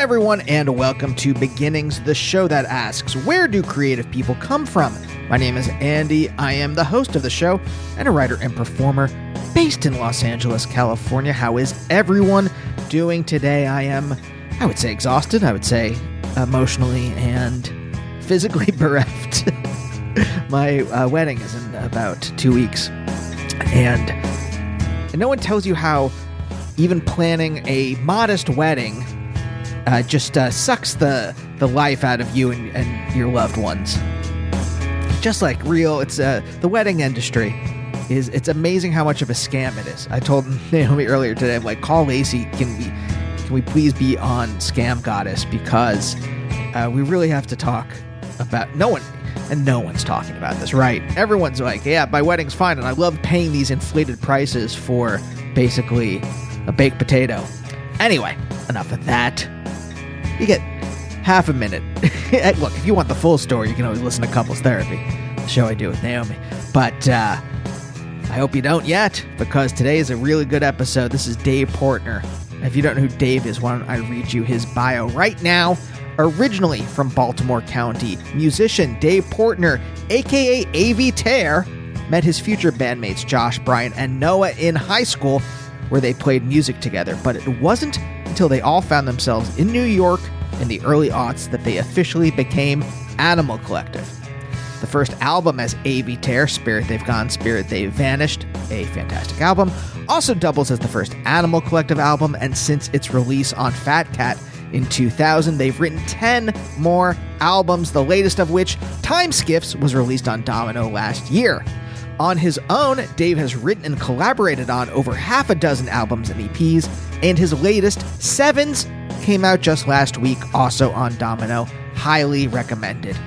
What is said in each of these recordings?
everyone, and welcome to Beginnings, the show that asks, where do creative people come from? My name is Andy. I am the host of the show and a writer and performer based in Los Angeles, California. How is everyone doing today? I would say exhausted. I would say emotionally and physically bereft. My wedding is in about 2 weeks. And no one tells you how even planning a modest wedding just sucks the life out of you and your loved ones. Just like real, it's the wedding industry it's amazing how much of a scam it is. I told Naomi earlier today, I'm like, call Lacey, can we please be on Scam Goddess, because we really have to talk about no one's talking about this, right? Everyone's like, yeah, my wedding's fine, and I love paying these inflated prices for basically a baked potato. Anyway, enough of that. You get half a minute. Look, if you want the full story, you can always listen to Couples Therapy, the show I do with Naomi. But I hope you don't yet, because today is a really good episode. This is Dave Portner. If you don't know who Dave is, why don't I read you his bio right now? Originally from Baltimore County, musician Dave Portner, a.k.a. A.V. Tear, met his future bandmates Josh, Brian, and Noah in high school, where they played music together. But it wasn't until they all found themselves in New York in the early aughts that they officially became Animal Collective. The first album as A.V. Tear, Spirit They've Gone, Spirit They've Vanished, a fantastic album, also doubles as the first Animal Collective album, and since its release on Fat Cat in 2000, they've written 10 more albums, the latest of which, Time Skiffs, was released on Domino last year. On his own, Dave has written and collaborated on over half a dozen albums and EPs, and his latest, Sevens, came out just last week, also on Domino. Highly recommended.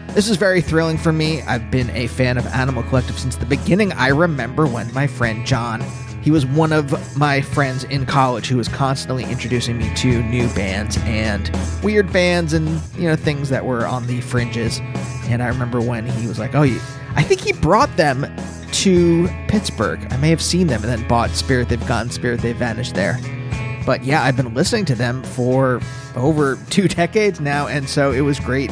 This is very thrilling for me. I've been a fan of Animal Collective since the beginning. I remember when my friend John, he was one of my friends in college who was constantly introducing me to new bands and weird bands and, things that were on the fringes. And I remember when he was like, I think he brought them to Pittsburgh. I may have seen them and then bought Spirit They've Gone, Spirit They've Vanished there. But yeah, I've been listening to them for over 2 decades now, and so it was great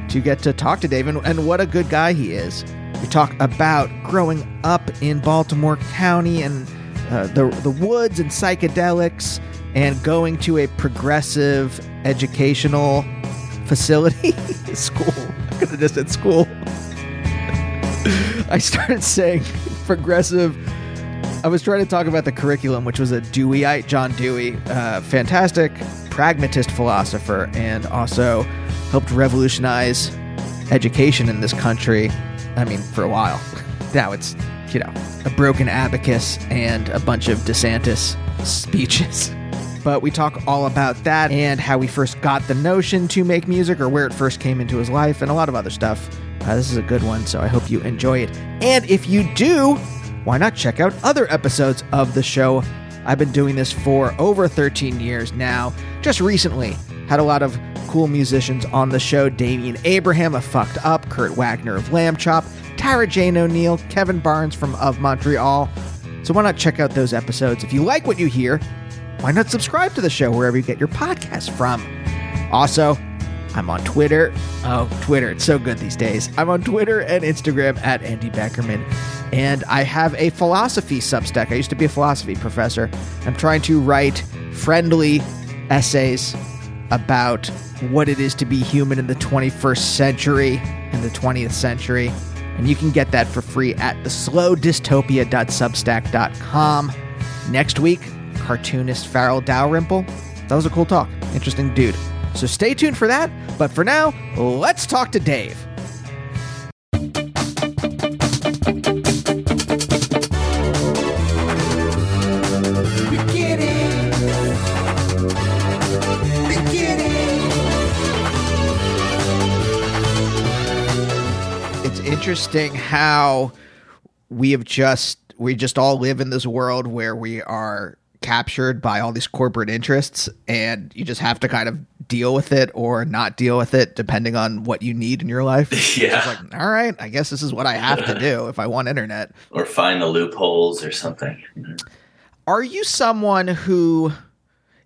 to get to talk to Dave, and what a good guy he is. We talk about growing up in Baltimore County and the woods and psychedelics and going to a progressive educational facility. School. I could have just said school. I started saying progressive. I was trying to talk about the curriculum, which was a Deweyite, John Dewey, fantastic pragmatist philosopher, and also helped revolutionize education in this country. I mean, for a while. Now it's, a broken abacus and a bunch of DeSantis speeches. But we talk all about that and how we first got the notion to make music, or where it first came into his life, and a lot of other stuff. This is a good one, so I hope you enjoy it. And if you do, why not check out other episodes of the show? I've been doing this for over 13 years now. Just recently, had a lot of cool musicians on the show. Damian Abraham of Fucked Up, Kurt Wagner of Lamb Chop, Tara Jane O'Neill, Kevin Barnes from Of Montreal. So why not check out those episodes? If you like what you hear, why not subscribe to the show wherever you get your podcasts from? Also, I'm on Twitter. Oh, Twitter, it's so good these days. I'm on Twitter and Instagram at Andy Beckerman. And I have a philosophy Substack. I used to be a philosophy professor. I'm trying to write friendly essays about what it is to be human in the 21st century and the 20th century. And you can get that for free at theslowdystopia.substack.com. Next week, cartoonist Farrell Dalrymple. That was a cool talk. Interesting dude. So stay tuned for that. But for now, let's talk to Dave. It's interesting how we just all live in this world where we are captured by all these corporate interests, and you just have to kind of deal with it or not deal with it depending on what you need in your life. Yeah. It's like, all right, I guess this is what I have to do if I want internet. Or find the loopholes or something. Are you someone who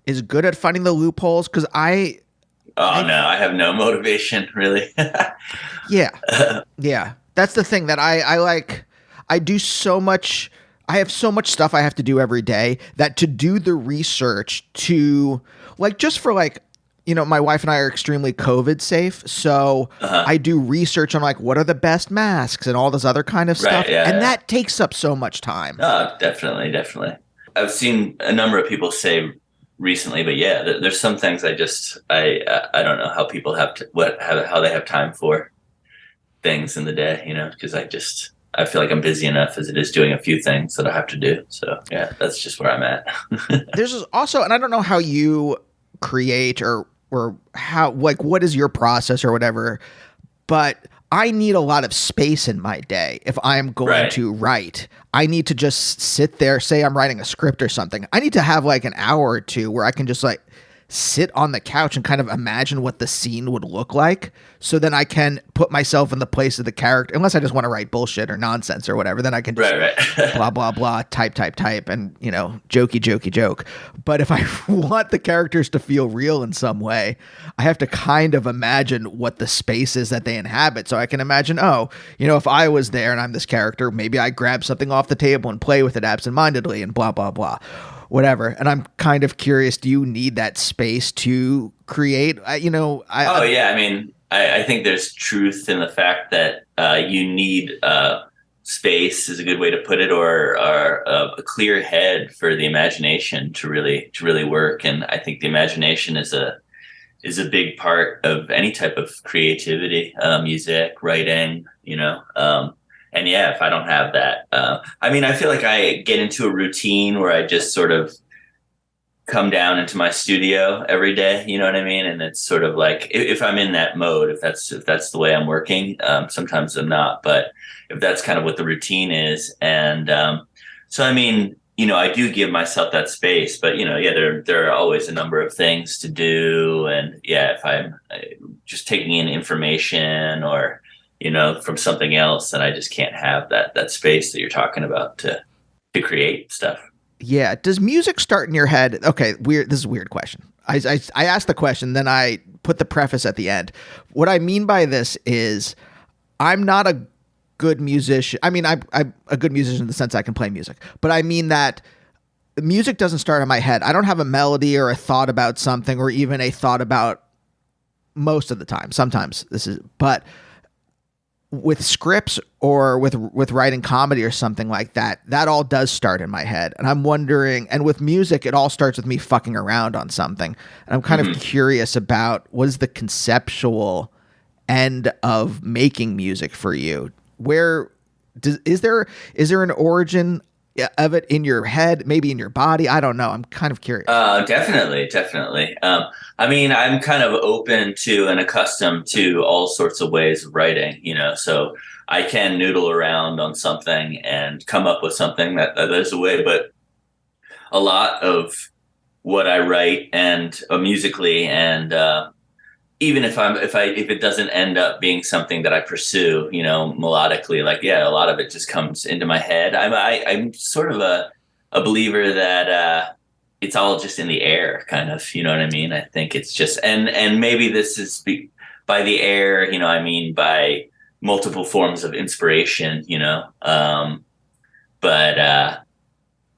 is good at finding the loopholes? Because I Oh no, I have no motivation really. Yeah. Yeah. That's the thing that I like. I do so much. I have so much stuff I have to do every day that to do the research to like just for like, my wife and I are extremely COVID safe. So Uh-huh. I do research on like what are the best masks and all this other kind of stuff. Right. Yeah. And Yeah. that takes up so much time. Oh, definitely, definitely. I've seen a number of people say recently, but yeah, there's some things I don't know how people have to how they have time for things in the day, because I feel like I'm busy enough as it is doing a few things that I have to do. So yeah, that's just where I'm at. There's also, and I don't know how you create or how, like, what is your process or whatever, but I need a lot of space in my day. If I'm going Right. to write, I need to just sit there, say I'm writing a script or something. I need to have like an hour or two where I can just like sit on the couch and kind of imagine what the scene would look like. So then I can put myself in the place of the character, unless I just want to write bullshit or nonsense or whatever, then I can just Right. blah, blah, blah, type, and, jokey, joke. But if I want the characters to feel real in some way, I have to kind of imagine what the space is that they inhabit. So I can imagine, if I was there and I'm this character, maybe I grab something off the table and play with it absentmindedly and blah, blah, blah. Whatever. And I'm kind of curious, do you need that space to create? Oh yeah, I mean, I think there's truth in the fact that you need space is a good way to put it, or a clear head for the imagination to really work. And I think the imagination is a big part of any type of creativity, music, writing, and yeah, if I don't have that, I feel like I get into a routine where I just sort of come down into my studio every day. You know what I mean? And it's sort of like if I'm in that mode, if that's the way I'm working. Sometimes I'm not, but if that's kind of what the routine is, and so I do give myself that space. But there are always a number of things to do, and yeah, if I'm just taking in information or from something else, and I just can't have that space that you're talking about to create stuff. Yeah. Does music start in your head? Okay, weird. This is a weird question. I asked the question, then I put the preface at the end. What I mean by this is I'm not a good musician. I mean, I'm a good musician in the sense I can play music, but I mean that the music doesn't start in my head. I don't have a melody or a thought about something or even a thought about most of the time. Sometimes but with scripts or with writing comedy or something like that, that all does start in my head. And I'm wondering, and with music, it all starts with me fucking around on something. And I'm kind of curious about what is the conceptual end of making music for you? Is there an origin of it in your head, maybe in your body? I don't know. I'm kind of curious. Definitely. I'm kind of open to and accustomed to all sorts of ways of writing, so I can noodle around on something and come up with something that there's a way, but a lot of what I write and musically, and even if it doesn't end up being something that I pursue, melodically, like, yeah, a lot of it just comes into my head. I'm sort of a believer that it's all just in the air, kind of, you know what I mean? I think it's just, and maybe this is by the air, by multiple forms of inspiration, but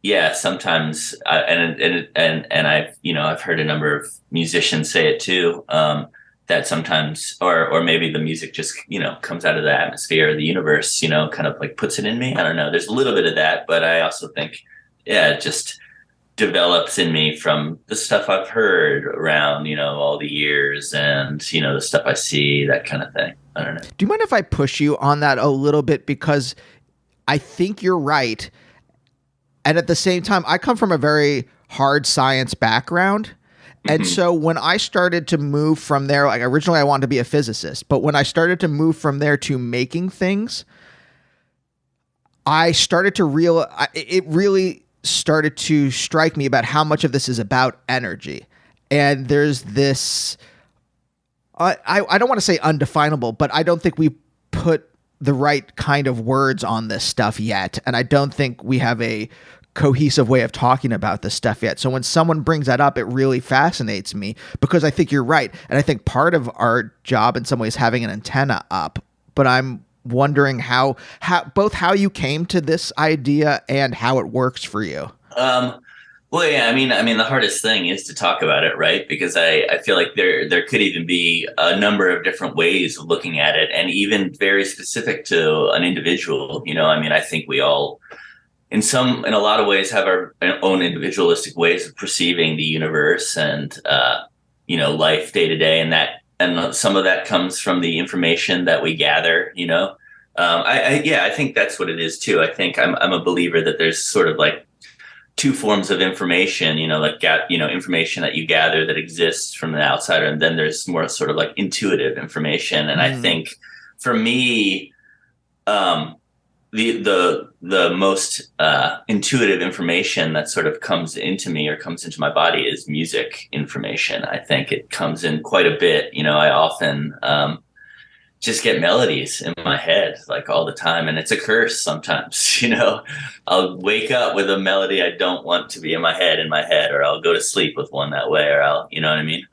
yeah, sometimes, I've heard a number of musicians say it too. That sometimes, or maybe the music just, comes out of the atmosphere of the universe, kind of like puts it in me. I don't know. There's a little bit of that, but I also think, yeah, it just develops in me from the stuff I've heard around, all the years and, the stuff I see, that kind of thing. I don't know. Do you mind if I push you on that a little bit? Because I think you're right. And at the same time, I come from a very hard science background. And so when I started to move from there, like originally I wanted to be a physicist, but when I started to move from there to making things, I started to it really started to strike me about how much of this is about energy. And there's this, I don't want to say undefinable, but I don't think we put the right kind of words on this stuff yet. And I don't think we have a cohesive way of talking about this stuff yet. So when someone brings that up, it really fascinates me, because I think you're right. And I think part of our job in some ways having an antenna up, but I'm wondering how both how you came to this idea and how it works for you. Well, yeah, I mean, the hardest thing is to talk about it, right? Because I feel like there could even be a number of different ways of looking at it, and even very specific to an individual. I mean, I think we all, in a lot of ways, have our own individualistic ways of perceiving the universe and life day to day, and some of that comes from the information that we gather. I think that's what it is too. I think I'm a believer that there's sort of like two forms of information, information that you gather that exists from the outsider, and then there's more sort of like intuitive information. And I think for me, the most intuitive information that sort of comes into me or comes into my body is music information. I think it comes in quite a bit. I often just get melodies in my head like all the time, and it's a curse sometimes. I'll wake up with a melody I don't want to be in my head, or I'll go to sleep with one that way, or I'll, you know what I mean?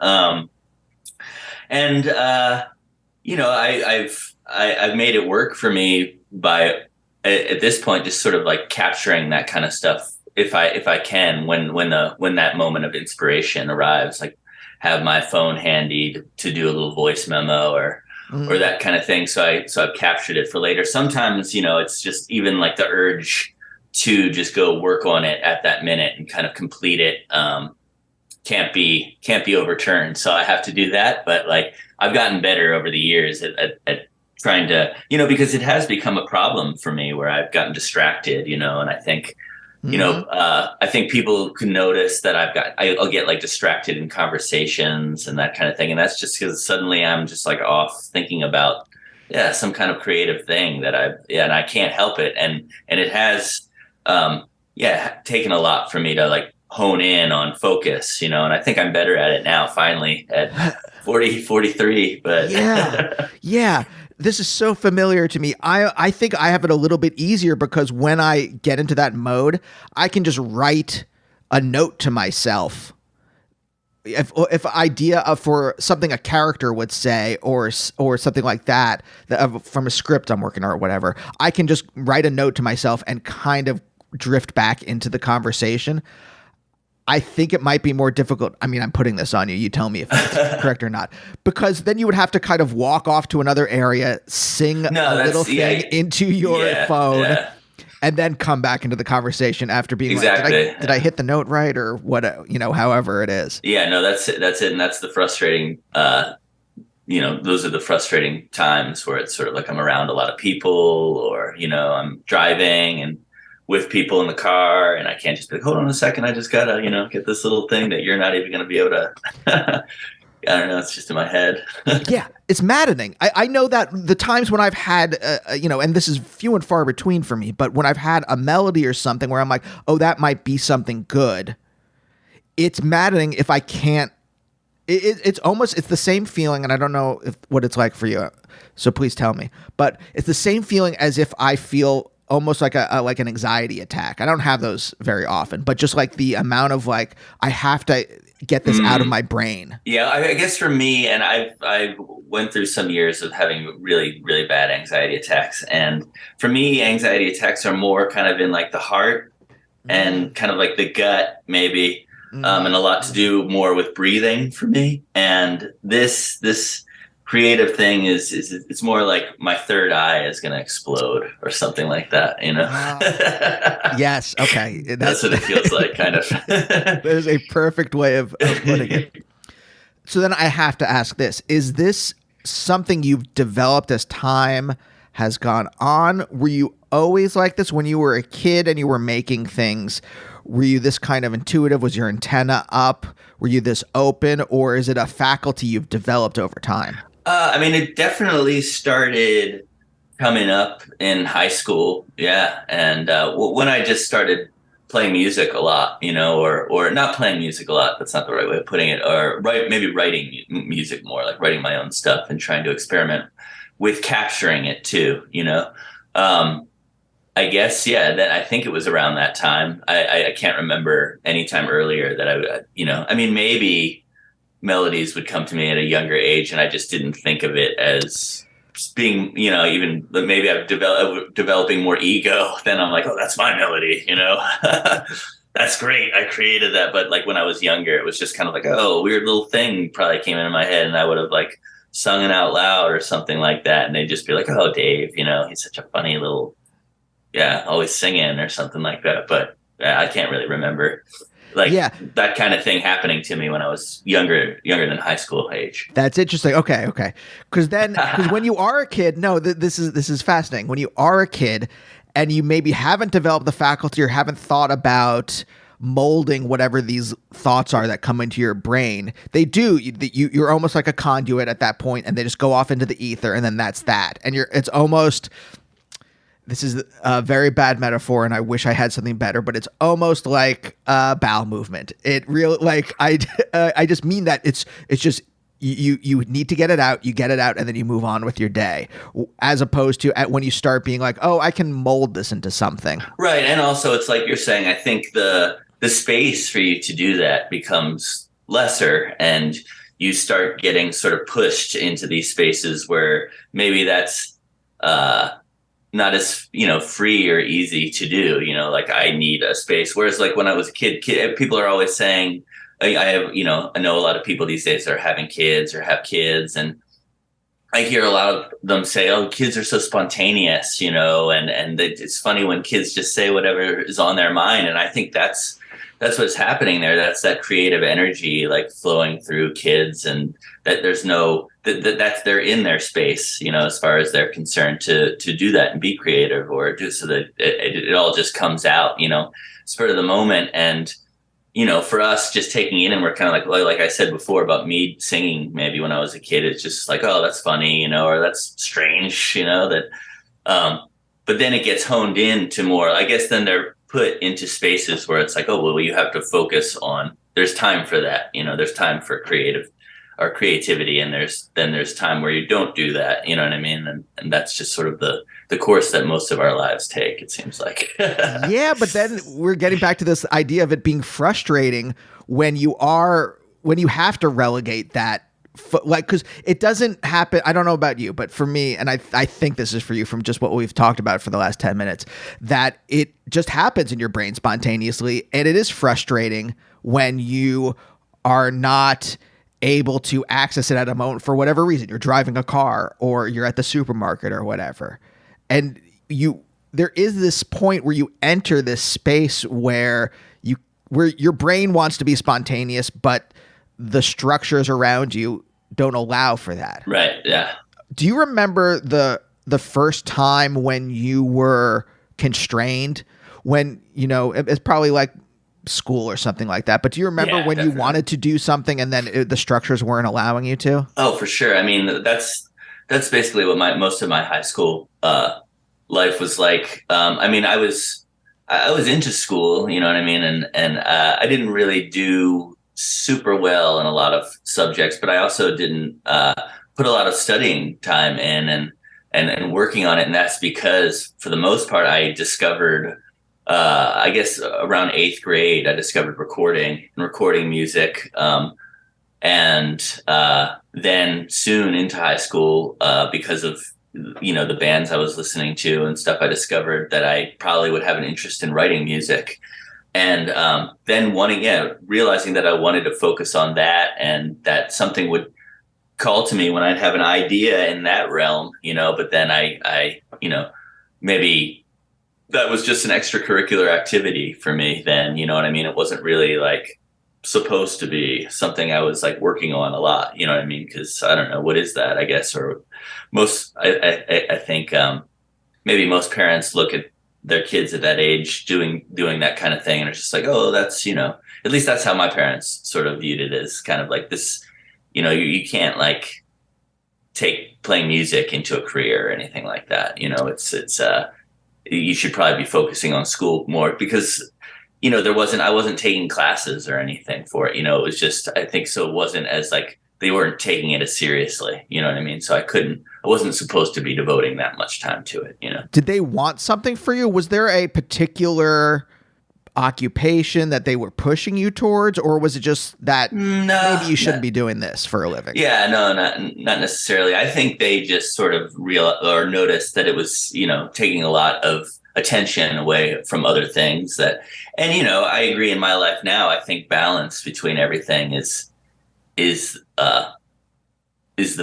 I've made it work for me by, at this point, just sort of like capturing that kind of stuff if I can, when that moment of inspiration arrives, like have my phone handy to do a little voice memo or that kind of thing. So I've captured it for later. Sometimes, it's just even like the urge to just go work on it at that minute and kind of complete it. Can't be overturned. So I have to do that. But like, I've gotten better over the years at trying to, because it has become a problem for me where I've gotten distracted, and I think, I think people can notice that I'll get like distracted in conversations and that kind of thing. And that's just because suddenly I'm just like off thinking about, some kind of creative thing that and I can't help it. And it has, taken a lot for me to like hone in on focus, and I think I'm better at it now, finally at 43, but yeah. This is so familiar to me. I think I have it a little bit easier because when I get into that mode, I can just write a note to myself. If idea for something a character would say or something like that from a script I'm working on or whatever, I can just write a note to myself and kind of drift back into the conversation. I think it might be more difficult. I mean, I'm putting this on you. You tell me if it's correct or not. Because then you would have to kind of walk off to another area, sing a little thing into your phone, and then come back into the conversation after being like, did I hit the note right or what? However it is. Yeah, no, that's it. And that's the frustrating. Those are the frustrating times where it's sort of like I'm around a lot of people, or I'm driving and with people in the car, and I can't just be like, hold on a second, I just gotta, get this little thing that you're not even going to be able to, I don't know, it's just in my head. Yeah, it's maddening. I know that the times when I've had, and this is few and far between for me, but when I've had a melody or something where I'm like, oh, that might be something good, it's maddening if I can't, it's the same feeling, and I don't know what it's like for you, so please tell me, but it's the same feeling as if I feel almost like like an anxiety attack. I don't have those very often, but just like the amount of like, I have to get this out of my brain. Yeah, I guess for me, and I went through some years of having really, really bad anxiety attacks. And for me, anxiety attacks are more kind of in like the heart and kind of like the gut, maybe, and a lot to do more with breathing for me. And this creative thing is it's more like my third eye is going to explode or something like that, Yes. Okay. That's what it feels like, kind of. There's a perfect way of putting it. So then I have to ask this. Is this something you've developed as time has gone on? Were you always like this when you were a kid and you were making things? Were you this kind of intuitive? Was your antenna up? Were you this open? Or is it a faculty you've developed over time? It definitely started coming up in high school. Yeah. And when I just started playing music a lot, or not playing music a lot, that's not the right way of putting it, or maybe writing music more, like writing my own stuff and trying to experiment with capturing it too, I guess, yeah, that I think it was around that time. I can't remember any time earlier that I mean, maybe melodies would come to me at a younger age and I just didn't think of it as being, even maybe I'm developing more ego. Then I'm like, oh, that's my melody, that's great. I created that. But like when I was younger, it was just kind of like, oh, a weird little thing probably came into my head and I would have like sung it out loud or something like that. And they'd just be like, oh, Dave, he's such a funny little, yeah, always singing or something like that. But I can't really remember that kind of thing happening to me when I was younger than high school age. That's interesting. Okay. Because when you are a kid, no, this is fascinating. When you are a kid and you maybe haven't developed the faculty or haven't thought about molding whatever these thoughts are that come into your brain, they do. You're almost like a conduit at that point, and they just go off into the ether, and then that's that. And it's almost. This is a very bad metaphor, and I wish I had something better, but it's almost like a bowel movement. It really, like, I just mean that it's just you need to get it out, you get it out, and then you move on with your day, as opposed to when you start being like, oh, I can mold this into something. Right, and also it's like you're saying, I think the space for you to do that becomes lesser, and you start getting sort of pushed into these spaces where maybe that's not as free or easy to do. Like I need a space, whereas like when I was a kid, people are always saying, I know a lot of people these days are having kids or have kids, and I hear a lot of them say, oh, kids are so spontaneous, and it's funny when kids just say whatever is on their mind. And I think that's what's happening there. That's that creative energy like flowing through kids, and that there's that's they're in their space, as far as they're concerned to do that and be creative, or do so that it all just comes out, spur of the moment. And, for us just taking it in, we're kind of like I said before about me singing, maybe when I was a kid, it's just like, oh, that's funny, or that's strange, but then it gets honed into more, I guess, then they're put into spaces where it's like, oh, well, you have to focus on, there's time for that, there's time for creativity, and there's time where you don't do that, you know what I mean? And that's just sort of the course that most of our lives take, it seems like. Yeah, but then we're getting back to this idea of it being frustrating when you have to relegate that, because it doesn't happen. I don't know about you, but for me, and I think this is for you from just what we've talked about for the last 10 minutes, that it just happens in your brain spontaneously. And it is frustrating when you are not able to access it at a moment for whatever reason. You're driving a car or you're at the supermarket or whatever. And there is this point where you enter this space where your brain wants to be spontaneous, but the structures around you don't allow for that. Right. Yeah. Do you remember the first time when you were constrained, when, it's probably like school or something like that, but do you remember when definitely. You wanted to do something and then the structures weren't allowing you to? Oh, for sure. I mean, that's basically what most of my high school life was like. I mean, I was into school, you know what I mean? And I didn't really do super well in a lot of subjects, but I also didn't put a lot of studying time in and working on it. And that's because for the most part, I discovered, I guess around 8th grade, I discovered recording music. And then soon into high school, because of, the bands I was listening to and stuff, I discovered that I probably would have an interest in writing music. And then realizing that I wanted to focus on that, and that something would call to me when I'd have an idea in that realm, but then I maybe that was just an extracurricular activity for me then, you know what I mean? It wasn't really like supposed to be something I was like working on a lot, you know what I mean? Because I don't know, what is that, I guess, or I think maybe most parents look at their kids at that age doing that kind of thing, and it's just like, oh, that's, at least that's how my parents sort of viewed it, as kind of like this, you can't like take playing music into a career or anything like that. It's you should probably be focusing on school more, because I wasn't taking classes or anything for it. It was just, I think so, it wasn't as like they weren't taking it as seriously. You know what I mean? So I wasn't supposed to be devoting that much time to it, you know? Did they want something for you? Was there a particular occupation that they were pushing you towards, or was it just that maybe you shouldn't be doing this for a living? Yeah, no, not necessarily. I think they just sort of noticed that it was, you know, taking a lot of attention away from other things and, you know, I agree in my life now, I think balance between everything is the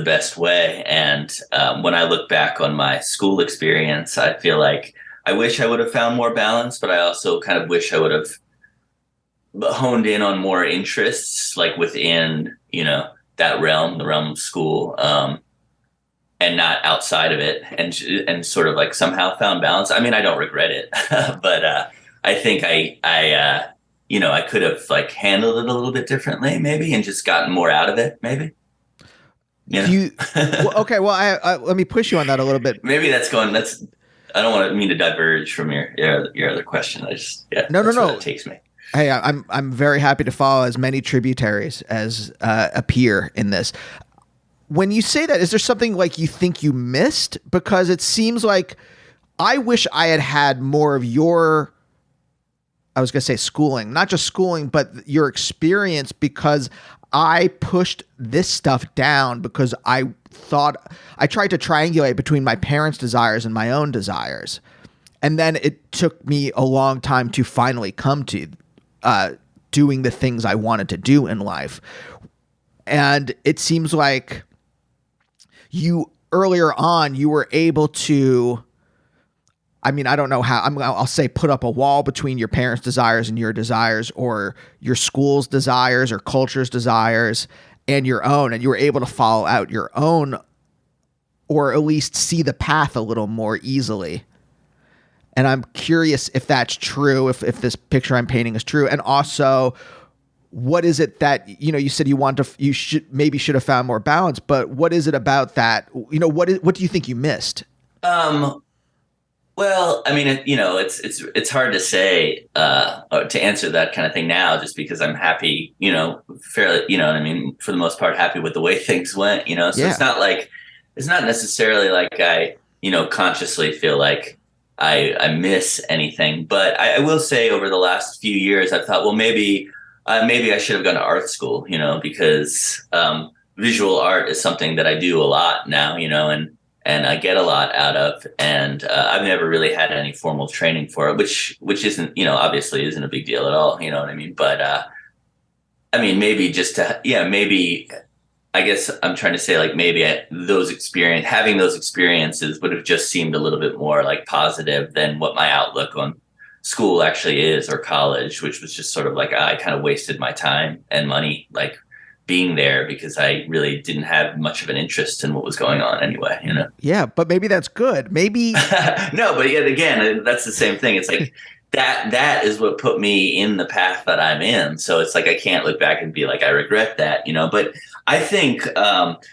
best way. And when I look back on my school experience, I feel like I wish I would have found more balance, but I also kind of wish I would have honed in on more interests, like within, you know, that realm, the realm of school, and not outside of it, and sort of like somehow found balance. I mean, I don't regret it, but I think I you know, I could have like handled it a little bit differently, maybe, and just gotten more out of it, maybe. You know? Okay. Well, I let me push you on that a little bit. Maybe I don't want to mean to diverge from your other question. No. Where it takes me. Hey, I'm very happy to follow as many tributaries as appear in this. When you say that, is there something like you think you missed? Because it seems like I wish I had more of your, I was going to say schooling, not just schooling, but your experience, because I pushed this stuff down because I tried to triangulate between my parents' desires and my own desires. And then it took me a long time to finally come to doing the things I wanted to do in life. And it seems like earlier on, you were able to, I mean, I don't know how, I'll say put up a wall between your parents' desires and your desires, or your school's desires or culture's desires and your own. And you were able to follow out your own, or at least see the path a little more easily. And I'm curious if that's true, if this picture I'm painting is true. And also, what is it that, you know, you said you should have found more balance, but what is it about that? You know, what do you think you missed? Well, I mean, you know, it's hard to say, to answer that kind of thing now, just because I'm happy, you know, fairly, you know what I mean, for the most part, happy with the way things went, you know, so It's not necessarily like I, you know, consciously feel like I miss anything, but I will say over the last few years, I've thought, well, maybe I should have gone to art school, you know, because visual art is something that I do a lot now, you know, and I get a lot out of, and I've never really had any formal training for it, which isn't, you know, obviously isn't a big deal at all, you know what I mean? But I mean, maybe maybe I guess I'm trying to say, like, maybe having those experiences would have just seemed a little bit more like positive than what my outlook on school actually is, or college, which was just sort of like, I kind of wasted my time and money, like, being there, because I really didn't have much of an interest in what was going on anyway, you know? Yeah, but maybe that's good. Maybe. No, but yet again, that's the same thing. It's like that is what put me in the path that I'm in. So it's like, I can't look back and be like, I regret that, you know? But I think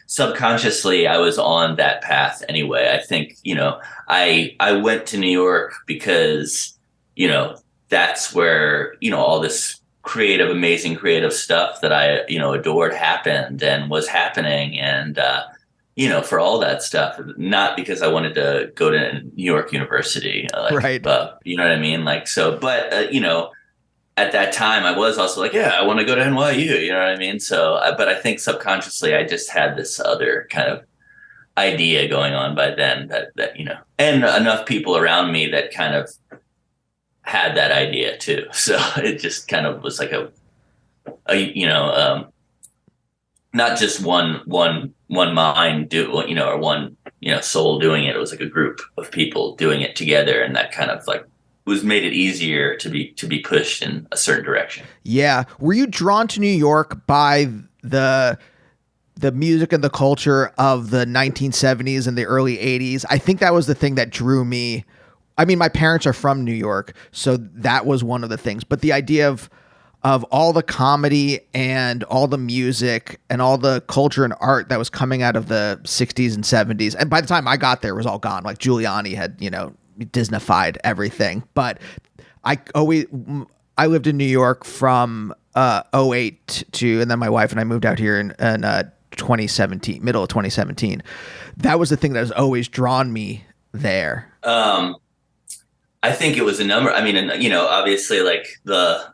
subconsciously I was on that path anyway. I think, you know, I went to New York because, you know, that's where, you know, all this amazing creative stuff that I, you know, adored happened and was happening. And, you know, for all that stuff, not because I wanted to go to New York University, right. But you know what I mean? Like, so, but, you know, at that time I was also like, yeah, I want to go to NYU, you know what I mean? So, but I think subconsciously I just had this other kind of idea going on by then that, you know, and enough people around me that kind of had that idea too. So it just kind of was like a you know, not just one mind do, you know, or one, you know, soul doing it. It was like a group of people doing it together, and that kind of like made it easier to be pushed in a certain direction. Yeah. Were you drawn to New York by the music and the culture of the 1970s and the early 80s? I think that was the thing that drew me. I mean, my parents are from New York, so that was one of the things. But the idea of all the comedy and all the music and all the culture and art that was coming out of the 60s and 70s. And by the time I got there, it was all gone. Like Giuliani had, you know, Disneyfied everything. But I lived in New York from 08 to, and then my wife and I moved out here in 2017, middle of 2017. That was the thing that has always drawn me there. I think it was a number. I mean, and, you know, obviously like the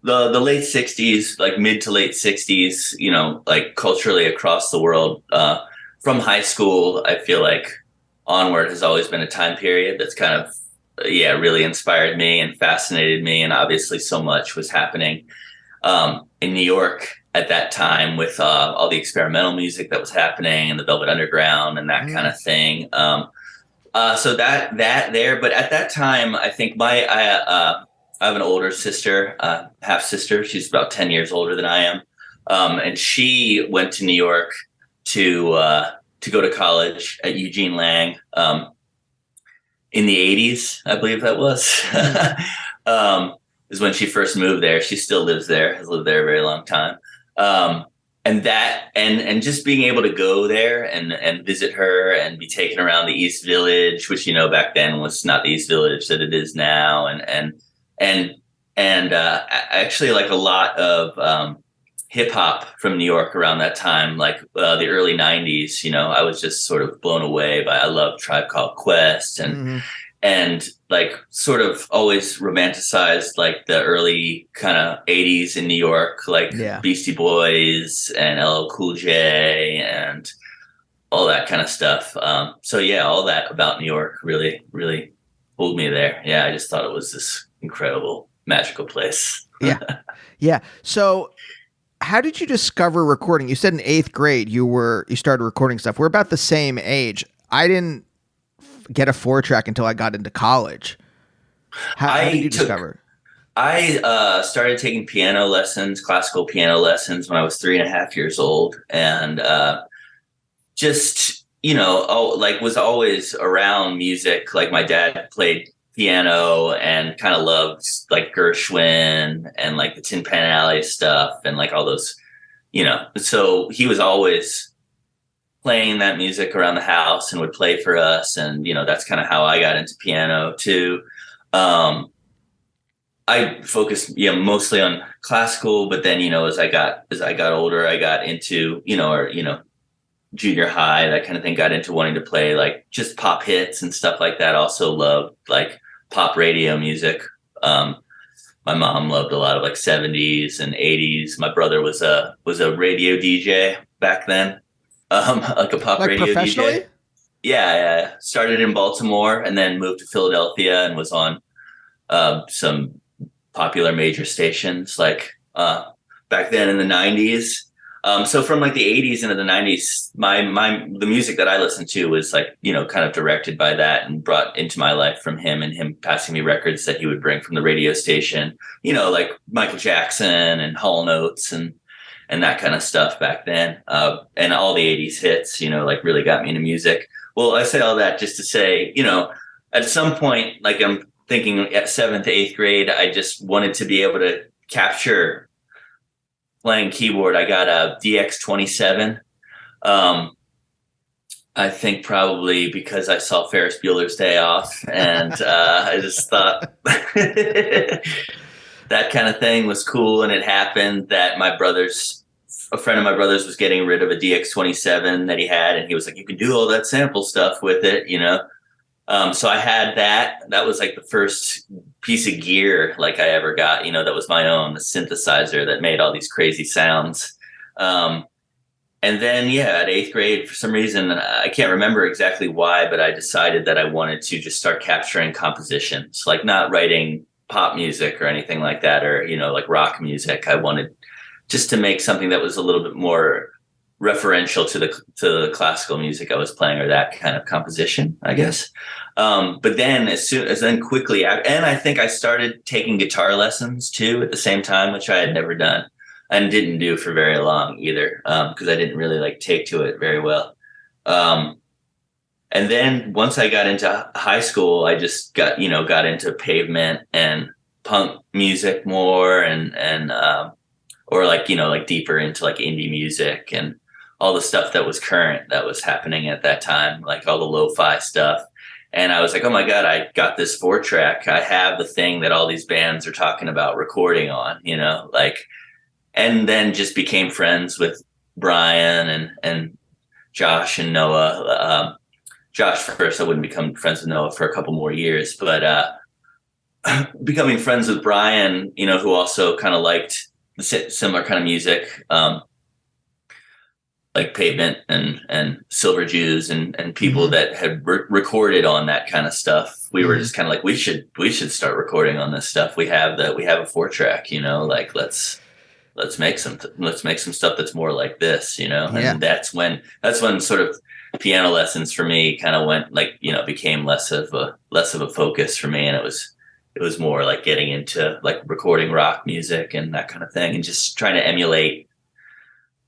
late 60s, like mid to late 60s, you know, like culturally across the world, from high school, I feel like onward has always been a time period that's kind of, really inspired me and fascinated me. And obviously so much was happening in New York at that time with all the experimental music that was happening and the Velvet Underground and that kind of thing. So that there, but at that time, I think I have an older sister, half sister. She's about 10 years older than I am. And she went to New York to go to college at Eugene Lang, in the 80s, I believe that was, is when she first moved there. She still lives there, has lived there a very long time. And just being able to go there and visit her and be taken around the East Village, which, you know, back then was not the East Village that it is now. And actually like a lot of, hip hop from New York around that time, like, the early 90s, you know, I was just sort of blown away by, I love Tribe Called Quest and like sort of always romanticized like the early kind of 80s in New York, like Beastie Boys and LL Cool J and all that kind of stuff. So yeah, all that about New York really, really pulled me there. Yeah, I just thought it was this incredible, magical place. Yeah. So how did you discover recording? You said in 8th grade you started recording stuff. We're about the same age. I didn't get a 4-track until I got into college. How did you discover? I started taking piano lessons, classical piano lessons, when I was 3.5 years old, and just, you know, was always around music. Like my dad played piano and kind of loved like Gershwin and like the Tin Pan Alley stuff and like all those, you know, so he was always playing that music around the house and would play for us. And, you know, that's kind of how I got into piano too. I focused, mostly on classical, but then, you know, as I got older, I got into, junior high, that kind of thing, got into wanting to play like just pop hits and stuff like that. Also loved like pop radio music. My mom loved a lot of like 70s and 80s. My brother was a radio DJ back then. Like a pop radio professionally? DJ. Yeah. Started in Baltimore and then moved to Philadelphia and was on some popular major stations like back then in the 90s. So from like the 80s into the 90s, the music that I listened to was like, you know, kind of directed by that and brought into my life from him and him passing me records that he would bring from the radio station, you know, like Michael Jackson and Hall Notes and that kind of stuff back then. And all the 80s hits, you know, like really got me into music. Well, I say all that just to say, you know, at some point, like I'm thinking at 7th, 8th grade, I just wanted to be able to capture playing keyboard. I got a DX27. I think probably because I saw Ferris Bueller's Day Off, and I just thought that kind of thing was cool. And it happened that a friend of my brother's was getting rid of a DX27 that he had, and he was like, "You can do all that sample stuff with it," you know? So I had that. That was like the first piece of gear like I ever got, you know, that was my own, the synthesizer that made all these crazy sounds. And then, at 8th grade, for some reason, I can't remember exactly why, but I decided that I wanted to just start capturing compositions, like not writing pop music or anything like that, or, you know, like rock music. I wanted just to make something that was a little bit more referential to the classical music I was playing, or that kind of composition, I guess. But then quickly, and I think I started taking guitar lessons too at the same time, which I had never done and didn't do for very long either, because I didn't really like take to it very well. And then once I got into high school, I just got into Pavement and punk music more, or like, you know, like deeper into like indie music and all the stuff that was current that was happening at that time, like all the lo-fi stuff. And I was like, oh my God, I got this 4-track. I have the thing that all these bands are talking about recording on, you know, like, and then just became friends with Brian and Josh and Noah. Josh first, I wouldn't become friends with Noah for a couple more years, but becoming friends with Brian, who also kind of liked the similar kind of music, like Pavement and Silver Jews and people that had recorded on that kind of stuff. We were just kind of like, we should start recording on this stuff. We have a 4-track, like let's make some stuff that's more like this, and that's when sort of piano lessons for me kind of went became less of a focus for me. And it was more like getting into like recording rock music and that kind of thing and just trying to emulate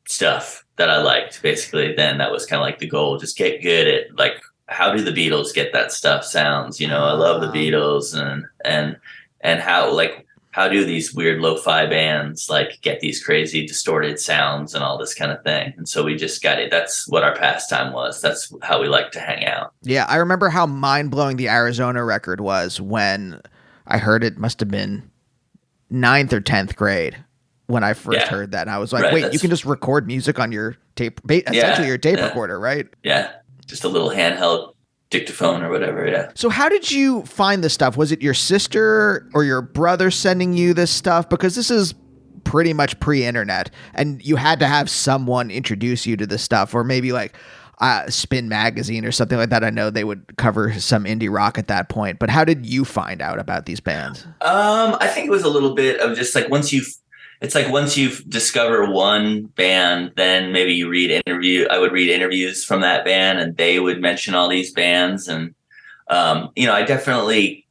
stuff that I liked. Basically, then that was kind of like the goal, just get good at like, how do the Beatles get that stuff sounds? I love the Beatles and how do these weird lo-fi bands like get these crazy distorted sounds and all this kind of thing. And so we just got it. That's what our pastime was. That's how we like to hang out. Yeah. I remember how mind-blowing the Arizona record was when I heard it. Must have been 9th or 10th grade when I first heard that. And I was like, wait, you can just record music on your tape, essentially your tape recorder, right? Yeah. Just a little handheld dictaphone or whatever. Yeah. So how did you find this stuff? Was it your sister or your brother sending you this stuff? Because this is pretty much pre-internet and you had to have someone introduce you to this stuff, or maybe like Spin Magazine or something like that. I know they would cover some indie rock at that point, but how did you find out about these bands? I think it was a little bit of just like, once you discover one band, then maybe I would read interviews from that band and they would mention all these bands. And, I definitely,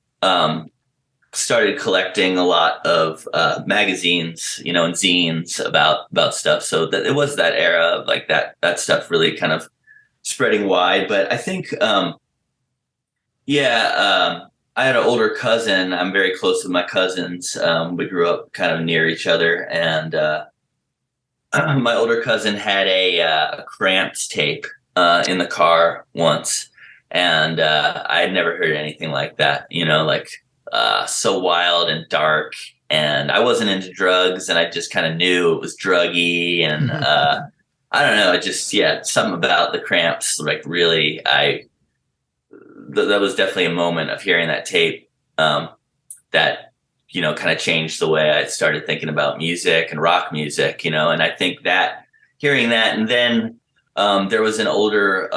started collecting a lot of, magazines, and zines about stuff. So that it was that era of like that stuff really kind of spreading wide. But I think, I had an older cousin. I'm very close with my cousins. We grew up kind of near each other, and my older cousin had a Cramps tape in the car once, and I had never heard anything like that. So wild and dark, and I wasn't into drugs, and I just kind of knew it was druggy, and I don't know. It just something about the Cramps like really that was definitely a moment of hearing that tape that, kind of changed the way I started thinking about music and rock music, and I think that hearing that, and then there was an older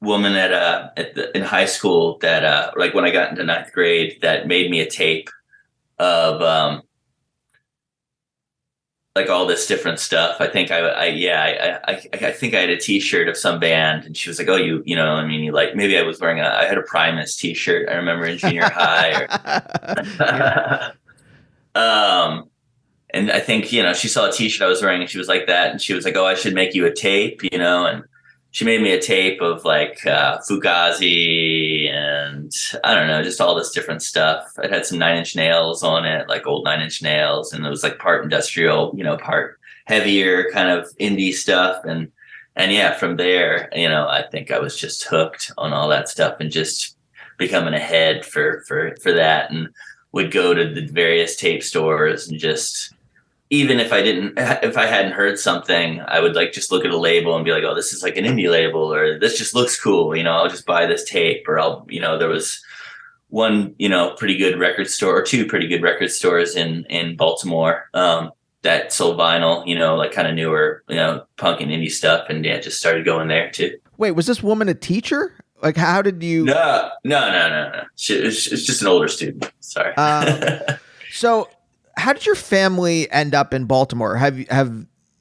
woman in high school that like when I got into 9th grade that made me a tape of like all this different stuff. I think I think I had a T-shirt of some band, and she was like, "Oh, you like maybe I was wearing I had a Primus T-shirt. I remember in junior high." And I think she saw a T-shirt I was wearing, and she was like that, and she was like, "Oh, I should make you a tape," and she made me a tape of like Fugazi and I don't know, just all this different stuff. It had some Nine Inch Nails on it, like old Nine Inch Nails, and it was like part industrial, part heavier kind of indie stuff. And from there, I think I was just hooked on all that stuff and just becoming a head for that, and would go to the various tape stores and just, even if I hadn't heard something, I would like just look at a label and be like, oh, this is like an indie label, or this just looks cool. I'll just buy this tape, or there was one, pretty good record store, or two pretty good record stores in Baltimore, that sold vinyl, like kind of newer, punk and indie stuff. And just started going there too. Wait, was this woman a teacher? Like, how did you? No. It's just an older student. Sorry. So how did your family end up in Baltimore? Have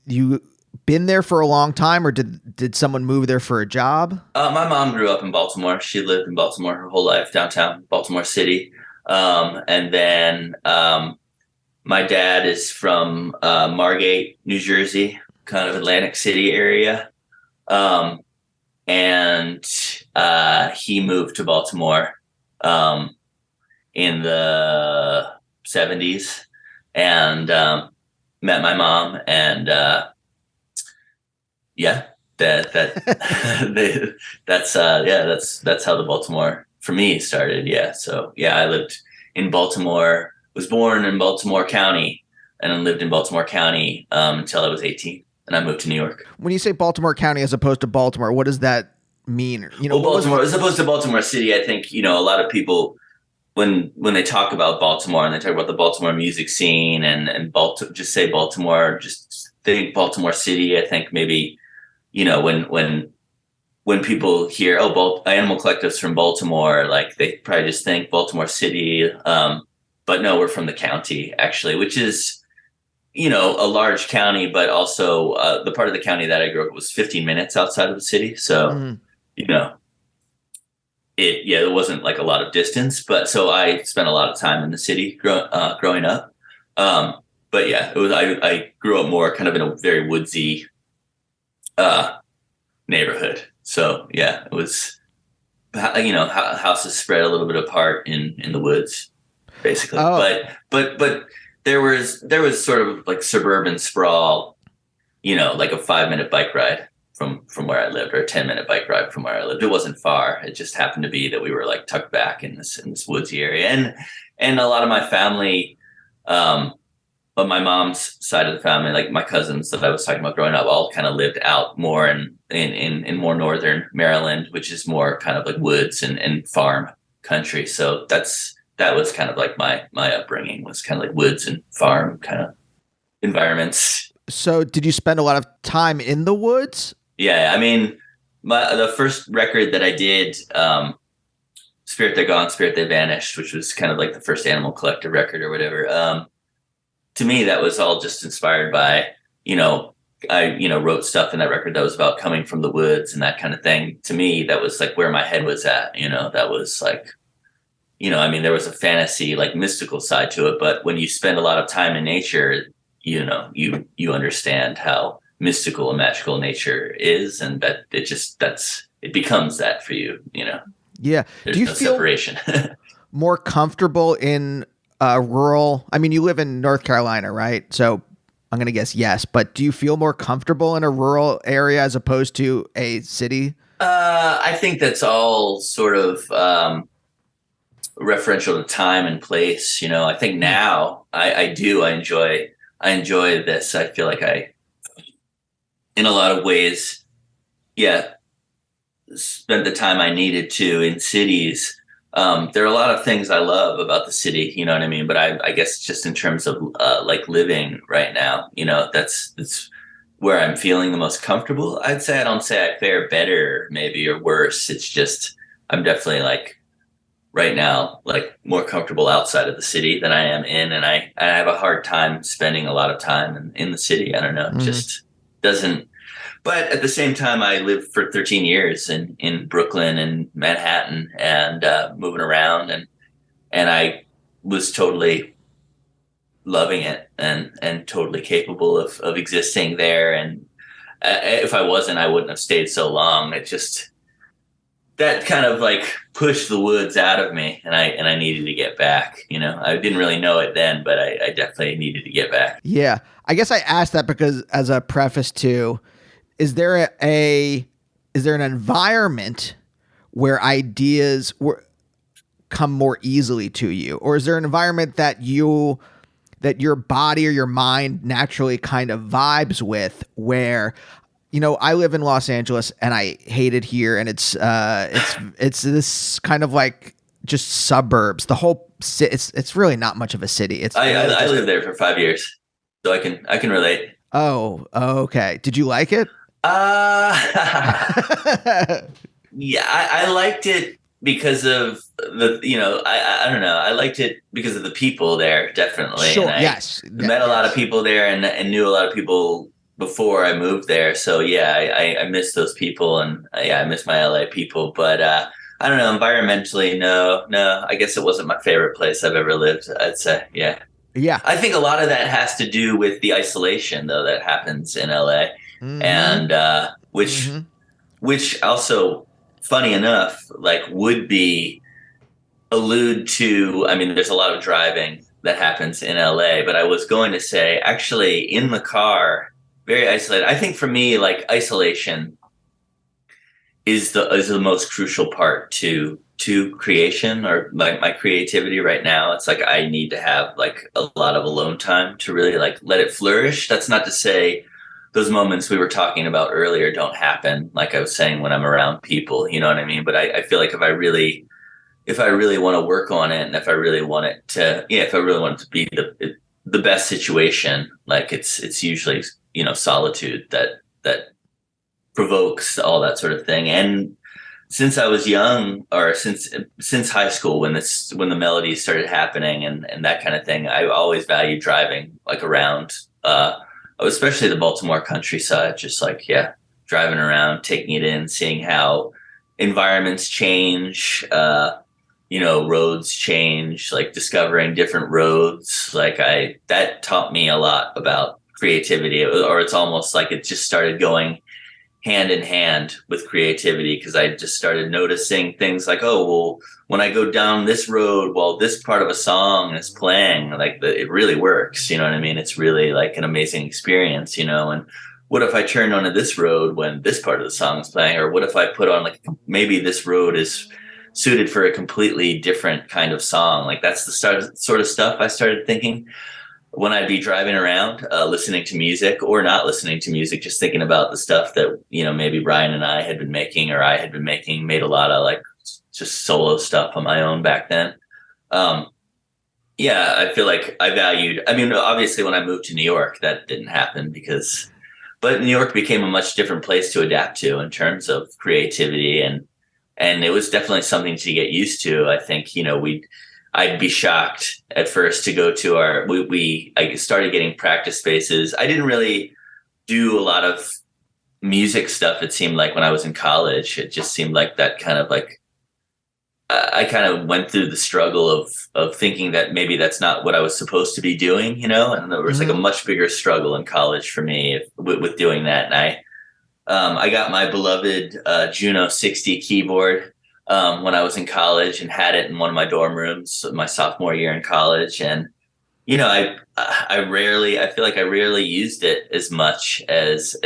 you been there for a long time, or did someone move there for a job? My mom grew up in Baltimore. She lived in Baltimore her whole life, downtown Baltimore City. And then my dad is from Margate, New Jersey, kind of Atlantic City area. And he moved to Baltimore in the 70s. And met my mom, and that's how the Baltimore for me started. Yeah, so I lived in Baltimore, was born in Baltimore County, and then lived in Baltimore County until I was 18. and I moved to New York. When you say Baltimore County as opposed to Baltimore, what does that mean? Well, Baltimore, as opposed to Baltimore City, I think, a lot of people, when they talk about Baltimore and they talk about the Baltimore music scene and just say Baltimore, just think Baltimore City. I think maybe, when people hear, Animal Collective's from Baltimore, like they probably just think Baltimore City. But no, we're from the county actually, which is, a large county, but also the part of the county that I grew up was 15 minutes outside of the city. So, it wasn't like a lot of distance, but so I spent a lot of time in the city growing up. But yeah, it was, I grew up more kind of in a very woodsy neighborhood. So yeah, it was, houses spread a little bit apart in the woods, basically. Oh. But there was sort of like suburban sprawl, like a 5-minute bike ride from where I lived, or a 10-minute bike ride from where I lived. It wasn't far. It just happened to be that we were like tucked back in this woodsy area. And a lot of my family, but my mom's side of the family, like my cousins that I was talking about growing up, all kind of lived out more in more northern Maryland, which is more kind of like woods and farm country. So that was kind of like my upbringing, was kind of like woods and farm kind of environments. So did you spend a lot of time in the woods? Yeah, I mean, the first record that I did, Spirit They're Gone, Spirit They Vanished, which was kind of like the first Animal Collective record or whatever. To me, that was all just inspired by, I wrote stuff in that record that was about coming from the woods and that kind of thing. To me, that was like where my head was at. That was like, there was a fantasy, like mystical side to it. But when you spend a lot of time in nature, you understand how mystical and magical nature is, and that it becomes that for you. Yeah. There's Do you no feel separation. more comfortable in rural? I mean, you live in North Carolina, right? So I'm going to guess yes. But do you feel more comfortable in a rural area as opposed to a city? I think that's all sort of referential to time and place. I think now I enjoy this. I feel like in a lot of ways, spent the time I needed to in cities. There are a lot of things I love about the city, you know what I mean? But I guess just in terms of like living right now, that's where I'm feeling the most comfortable. I'd say I don't say I fare better maybe or worse. It's just I'm definitely like right now, like more comfortable outside of the city than I am in. And I have a hard time spending a lot of time in the city. I don't know. It just doesn't. But at the same time, I lived for 13 years in Brooklyn and Manhattan and moving around. And I was totally loving it and totally capable of existing there. And if I wasn't, I wouldn't have stayed so long. It just, that kind of like pushed the woods out of me, and I needed to get back. I didn't really know it then, but I definitely needed to get back. Yeah. I guess I asked that because as a preface to, is there an environment where ideas come more easily to you? Or is there an environment that your body or your mind naturally kind of vibes with, where, I live in Los Angeles and I hate it here. And it's this kind of like just suburbs. The whole it's really not much of a city. I lived there for 5 years, so I can relate. Oh, okay. Did you like it? Yeah, I liked it because of the, I don't know. I liked it because of the people there, definitely. Sure. And Yes. Met a lot of people there and knew a lot of people before I moved there. So yeah, I miss those people, and I miss my LA people. But I don't know. Environmentally, no. I guess it wasn't my favorite place I've ever lived, I'd say. Yeah. Yeah. I think a lot of that has to do with the isolation, though, that happens in LA. Mm-hmm. And which also, funny enough, like would be allude to, I mean, there's a lot of driving that happens in LA, but I was going to say, actually, in the car, very isolated. I think for me, like isolation is the most crucial part to creation, or like my creativity right now. It's like I need to have like a lot of alone time to really like let it flourish. That's not to say those moments we were talking about earlier don't happen, like I was saying, when I'm around people, you know what I mean? But I feel like if I really want to work on it, and if I really want it to, if I really want it to be the best situation, like it's usually, solitude that provokes all that sort of thing. And since I was young, or since high school, when the melodies started happening and that kind of thing, I always valued driving, like around, especially the Baltimore countryside, just like, driving around, taking it in, seeing how environments change, roads change, like discovering different roads. Like that taught me a lot about creativity, or it's almost like it just started going hand in hand with creativity, because I just started noticing things like, oh, well, when I go down this road while this part of a song is playing, like it really works. You know what I mean? It's really like an amazing experience, and what if I turn onto this road when this part of the song is playing? Or what if I put on, like, maybe this road is suited for a completely different kind of song? Like that's the sort of stuff I started thinking when I'd be driving around, listening to music or not listening to music, just thinking about the stuff that, maybe Brian and I had been making, or I had been making, made a lot of like just solo stuff on my own back then. I feel like obviously when I moved to New York, that didn't happen but New York became a much different place to adapt to in terms of creativity. And it was definitely something to get used to. I think, I'd be shocked at first to go to I started getting practice spaces. I didn't really do a lot of music stuff. It seemed like when I was in college, it just seemed like that kind of like, I kind of went through the struggle of thinking that maybe that's not what I was supposed to be doing, and there was like a much bigger struggle in college for me with doing that. And I got my beloved Juno 60 keyboard when I was in college, and had it in one of my dorm rooms my sophomore year in college. And, I feel like I rarely used it as much as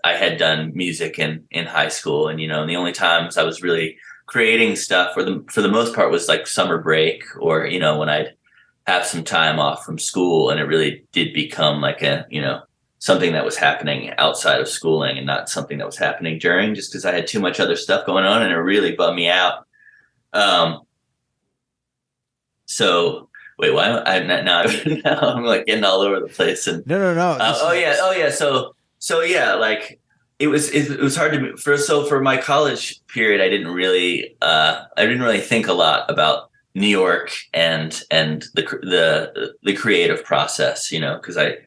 I had done music in high school. And, the only times I was really creating stuff for the most part was like summer break, or, when I'd have some time off from school, and it really did become like something that was happening outside of schooling and not something that was happening during, just because I had too much other stuff going on, and it really bummed me out. So wait, why am I now I'm like getting all over the place. And no. So like it was hard to for my college period, I didn't really think a lot about New York and the creative process, because I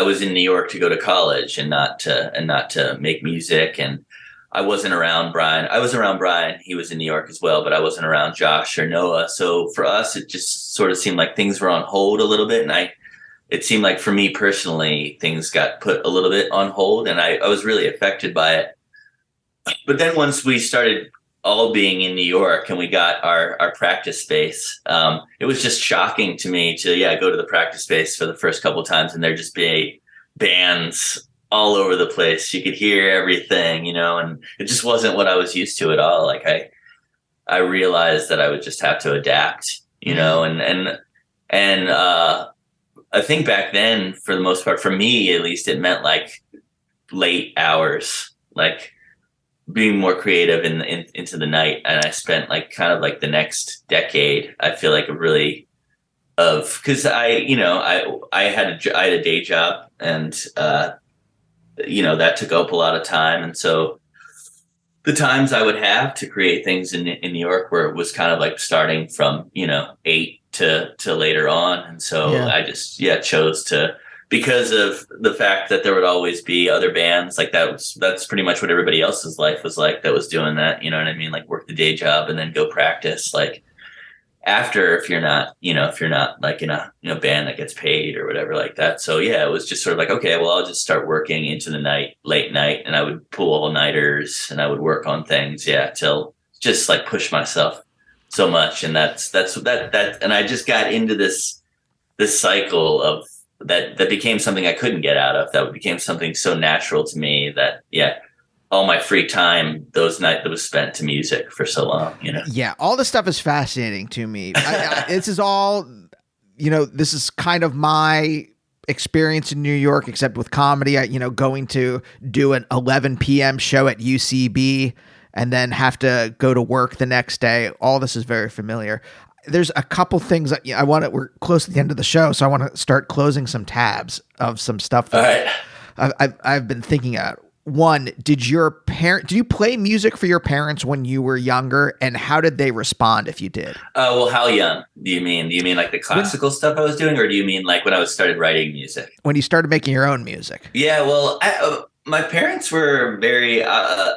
was in New York to go to college and not to make music. And I wasn't around Brian. I was around Brian. He was in New York as well, but I wasn't around Josh or Noah. So for us, it just sort of seemed like things were on hold a little bit. And it seemed like for me personally, things got put a little bit on hold, and I was really affected by it. But then once we started all being in New York and we got our practice space, it was just shocking to me to go to the practice space for the first couple of times, and there just be bands all over the place. You could hear everything, and it just wasn't what I was used to at all. Like I realized that I would just have to adapt, and I think back then, for the most part, for me at least, it meant like late hours, like being more creative into the night. And I spent like kind of like the next decade, I feel like because I had a day job, and that took up a lot of time. And so the times I would have to create things in New York, where it was kind of like starting from 8 to later on. And so I just chose to, because of the fact that there would always be other bands, like that's pretty much what everybody else's life was like that was doing that, you know what I mean? Like work the day job and then go practice, like after, if you're not like in a band that gets paid or whatever like that. So it was just sort of like, okay, well, I'll just start working into the night, late night, and I would pull all-nighters and I would work on things till just like push myself so much. And that's and I just got into this cycle of that became something I couldn't get out of. That became something so natural to me that all my free time those nights that was spent to music for so long, Yeah, all this stuff is fascinating to me. This is all, this is kind of my experience in New York, except with comedy. Going to do an 11 p.m. show at UCB and then have to go to work the next day. All this is very familiar. There's a couple things that I want to. We're close to the end of the show, so I want to start closing some tabs of some stuff that I've been thinking about. One, did you play music for your parents when you were younger, and how did they respond if you did? Well, how young do you mean? Do you mean like the classical stuff I was doing, or do you mean like when I started writing music? When you started making your own music? Yeah, well, my parents were very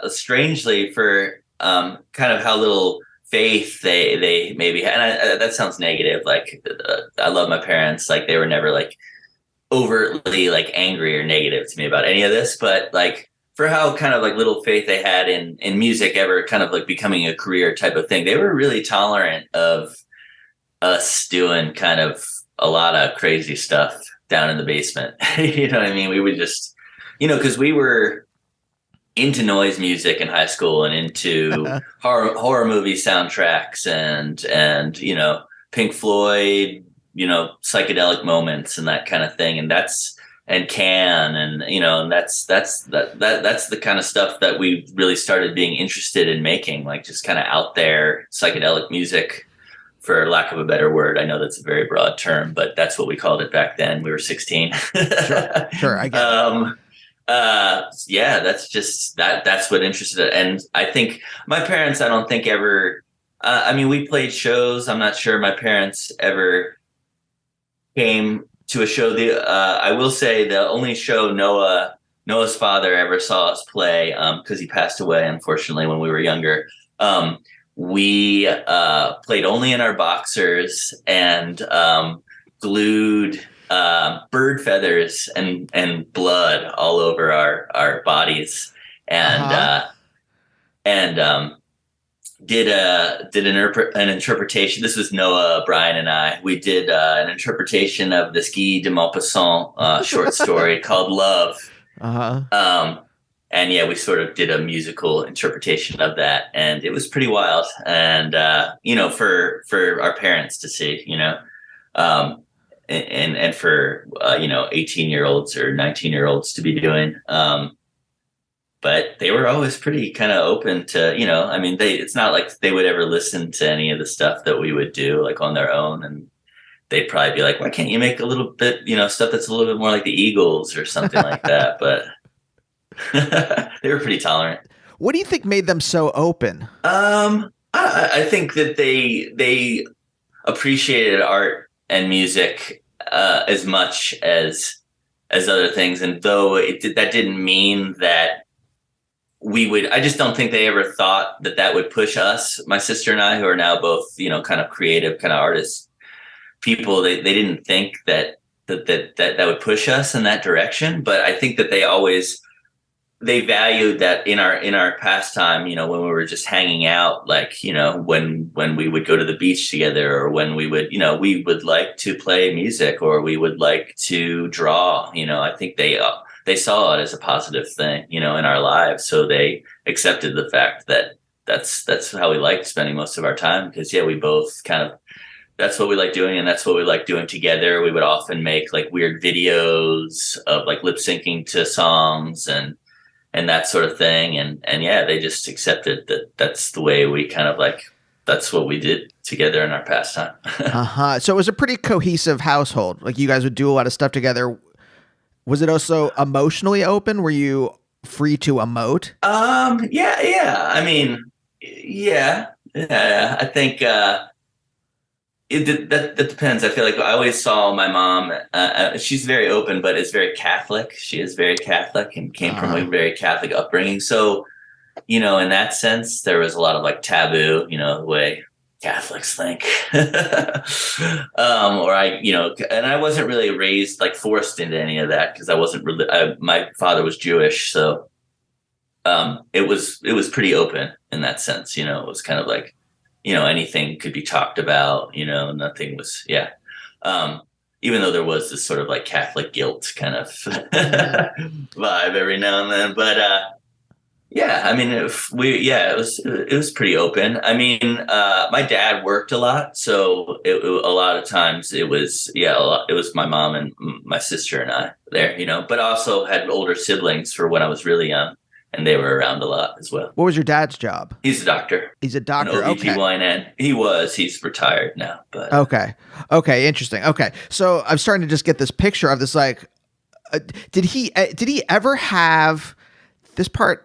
strangely for kind of how little faith they maybe had. And that sounds negative. Like I love my parents. Like they were never like overtly like angry or negative to me about any of this, but like for how kind of like little faith they had in music ever kind of like becoming a career type of thing, they were really tolerant of us doing kind of a lot of crazy stuff down in the basement. You know what I mean? We would just, because we were into noise music in high school and into horror movie soundtracks and Pink Floyd, psychedelic moments and that kind of thing. And that's the kind of stuff that we really started being interested in making, like just kind of out there psychedelic music, for lack of a better word. I know that's a very broad term, but that's what we called it back then. We were 16. Sure, I get it. Yeah, that's just that's what interested it. And I think my parents, I don't think ever, we played shows. I'm not sure my parents ever came to a show. I will say the only show Noah's father ever saw us play, because he passed away, unfortunately, when we were younger. We played only in our boxers and glued bird feathers and blood all over our bodies, and did an interpretation. This was Noah, Brian, and I. We did an interpretation of this Guy de Maupassant short story called Love. And yeah, we sort of did a musical interpretation of that, and it was pretty wild. And for our parents to see, and for 18-year-olds or 19-year-olds to be doing. But they were always pretty kind of open to, it's not like they would ever listen to any of the stuff that we would do like on their own. And they'd probably be like, why can't you make a little bit, stuff that's a little bit more like the Eagles or something like that. But they were pretty tolerant. What do you think made them so open? I think that they appreciated art and music as much as other things. And though that didn't mean that we would, I just don't think they ever thought that would push us, my sister and I, who are now both, kind of creative, kind of artists people. They didn't think that would push us in that direction. But I think that they valued that in our pastime, when we were just hanging out, like, when we would go to the beach together, or when we would, we would like to play music, or we would like to draw, I think they saw it as a positive thing, in our lives. So they accepted the fact that that's how we liked spending most of our time. Because we both kind of, that's what we like doing, and that's what we like doing together. We would often make like weird videos of like lip syncing to songs and that sort of thing. And they just accepted that that's the way we kind of like, that's what we did together in our pastime. So it was a pretty cohesive household. Like you guys would do a lot of stuff together. Was it also emotionally open? Were you free to emote? Yeah. I think, that depends. I feel like I always saw my mom. She's very open, but is very Catholic. She is very Catholic and came from a very Catholic upbringing. So, in that sense, there was a lot of like taboo, the way Catholics think. Or and I wasn't really raised like forced into any of that, because I wasn't really. My father was Jewish, so it was pretty open in that sense. It was kind of like, anything could be talked about, nothing was, even though there was this sort of like Catholic guilt kind of vibe every now and then. But Yeah, I mean, it was pretty open. I mean, my dad worked a lot, so a lot of times it was it was my mom and my sister and I there, but I also had older siblings for when I was really young, and they were around a lot as well. What was your dad's job? He's a doctor. He's a An doctor. Okay. OBGYN. He's retired now, but Okay. Okay. Interesting. Okay. So I'm starting to just get this picture of this. Like, did he ever have this part?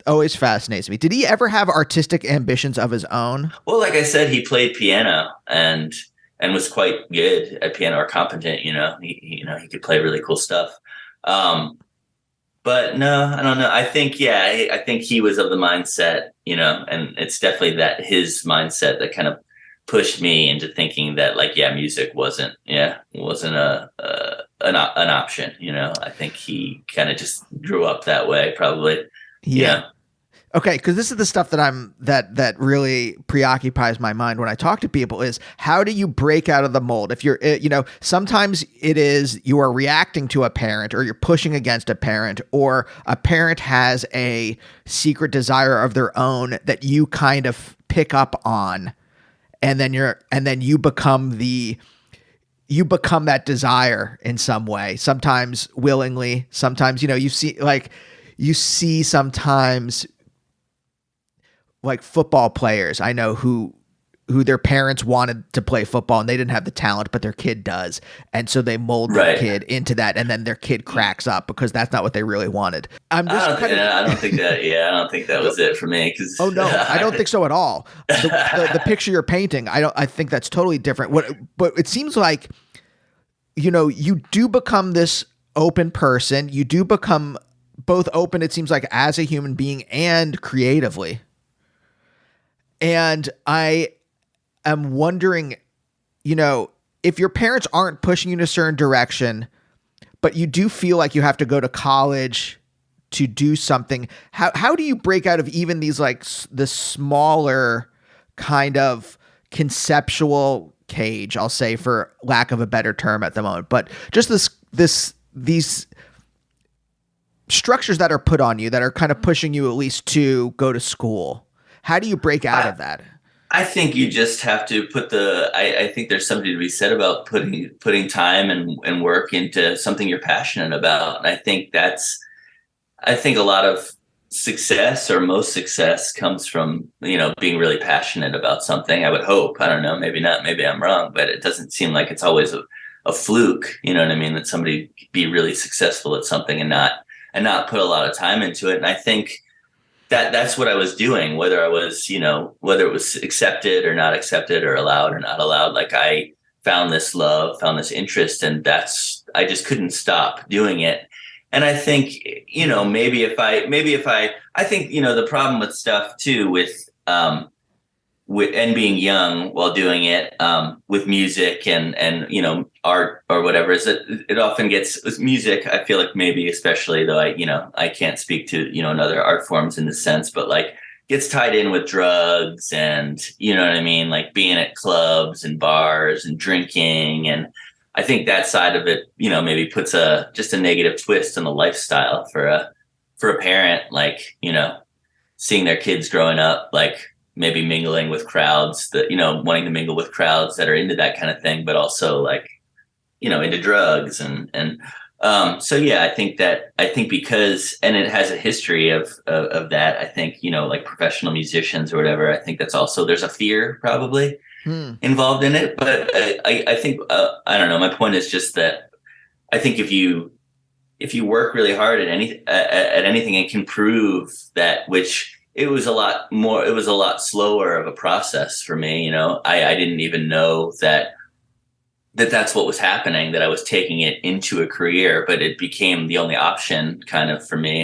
Always fascinates me. Did he ever have artistic ambitions of his own? well, like I said, he played piano and was quite good at piano or competent. He could play really cool stuff. Um, But no, I don't know. I think, I think he was of the mindset, and it's definitely that his mindset that kind of pushed me into thinking that, like, music wasn't an option. I think he kind of just grew up that way, probably. Yeah. Okay, because this is the stuff that really preoccupies my mind when I talk to people is how do you break out of the mold? If you're, sometimes it is you are reacting to a parent or you're pushing against a parent or a parent has a secret desire of their own that you kind of pick up on, and then you become that desire in some way. Sometimes willingly, sometimes you see sometimes. Like football players I know who their parents wanted to play football and they didn't have the talent, but their kid does. And so they mold their kid into that. And then their kid cracks up because that's not what they really wanted. I don't think that was it for me. Oh no, I don't think so at all. The picture you're painting, I think that's totally different. But it seems like, you do become this open person. You do become both open, it seems like, as a human being and creatively. And I am wondering, if your parents aren't pushing you in a certain direction, but you do feel like you have to go to college to do something, how do you break out of even these, like, the smaller kind of conceptual cage, I'll say, for lack of a better term at the moment, but just these structures that are put on you that are kind of pushing you at least to go to school? How do you break out of that? I think you just have to I think there's something to be said about putting time and work into something you're passionate about. And I think a lot of success, or most success, comes from, being really passionate about something. I would hope. I don't know, maybe not, maybe I'm wrong, but it doesn't seem like it's always a fluke, you know what I mean? That somebody be really successful at something and not put a lot of time into it. And I think that's what I was doing, whether it was accepted or not accepted, or allowed or not allowed. Like, I found this love, found this interest, and I just couldn't stop doing it. And I think, I think, the problem with stuff too, with and being young while doing it, with music and art or whatever, is that it often gets with music. I feel like maybe especially, though I can't speak to in other art forms in this sense, but like gets tied in with drugs and you know what I mean, like being at clubs and bars and drinking, and I think that side of it maybe puts just a negative twist on the lifestyle for a parent, like seeing their kids growing up, like maybe mingling with crowds that, wanting to mingle with crowds that are into that kind of thing, but also like, into drugs so yeah, I think because, and it has a history of that, I think, like professional musicians or whatever, I think that's also, there's a fear probably involved in it. But I think, I don't know. My point is just that I think if you work really hard at anything and can prove that, which it was a lot slower of a process for me. I didn't even know that's what was happening, that I was taking it into a career, but it became the only option kind of for me.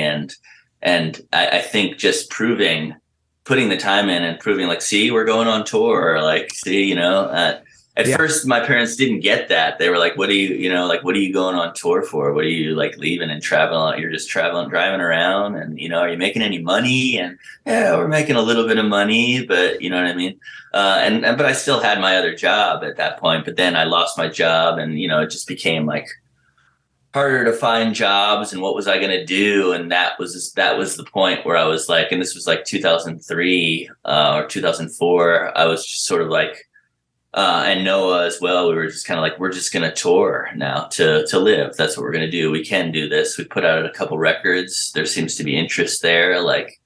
And I think just putting the time in and proving, like, see, we're going on tour, or like, see, at first my parents didn't get that. They were like, what are you going on tour for? What are you, like, leaving and traveling? You're just driving around, and, are you making any money? And yeah, we're making a little bit of money, but you know what I mean? But I still had my other job at that point, but then I lost my job, and, it just became like, harder to find jobs, and what was I going to do? And that was the point where I was like, and this was like 2003 or 2004. I was just sort of like, and Noah as well. We were just kind of like, we're just going to tour now to live. That's what we're going to do. We can do this. We put out a couple records. There seems to be interest there. Like,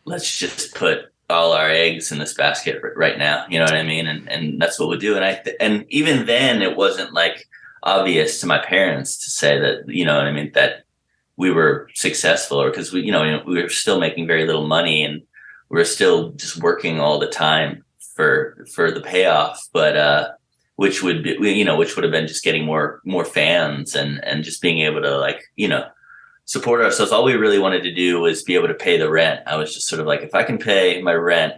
let's just put all our eggs in this basket right now. You know what I mean? And that's what we do. And even then it wasn't like obvious to my parents to say that, you know what I mean, that we were successful, or because we were still making very little money, and we were still just working all the time for the payoff. But, which would be, which would have been just getting more fans and just being able to, like, support ourselves. All we really wanted to do was be able to pay the rent. I was just sort of like, if I can pay my rent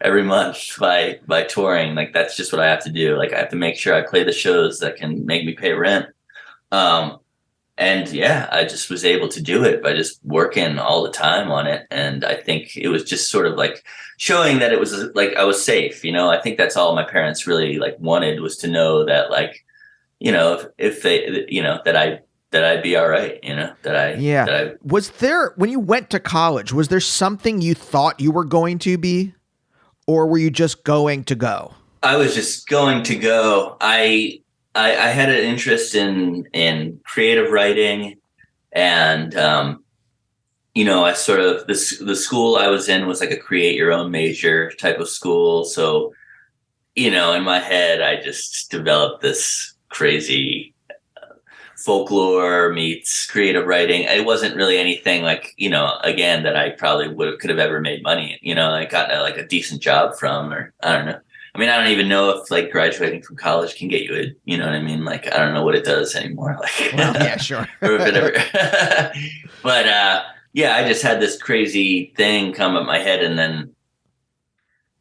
every month by touring, like, that's just what I have to do. Like, I have to make sure I play the shows that can make me pay rent. And yeah, I just was able to do it by just working all the time on it. And I think it was just sort of like showing that it was like I was safe. I think that's all my parents really like wanted, was to know that, like, if they, that I'd be all right, Was there, when you went to college, was there something you thought you were going to be, or were you just going to go? I was just going to go. I had an interest in creative writing, and I sort of, the school I was in was like a create your own major type of school. So, in my head, I just developed this crazy folklore meets creative writing. It wasn't really anything like, again, that I probably could have ever made money. I got a decent job from, or I don't know. I mean, I don't even know if like graduating from college can get you you know what I mean? Like, I don't know what it does anymore. Like, well, yeah, sure. Or if it ever, but, yeah, I just had this crazy thing come up my head, and then,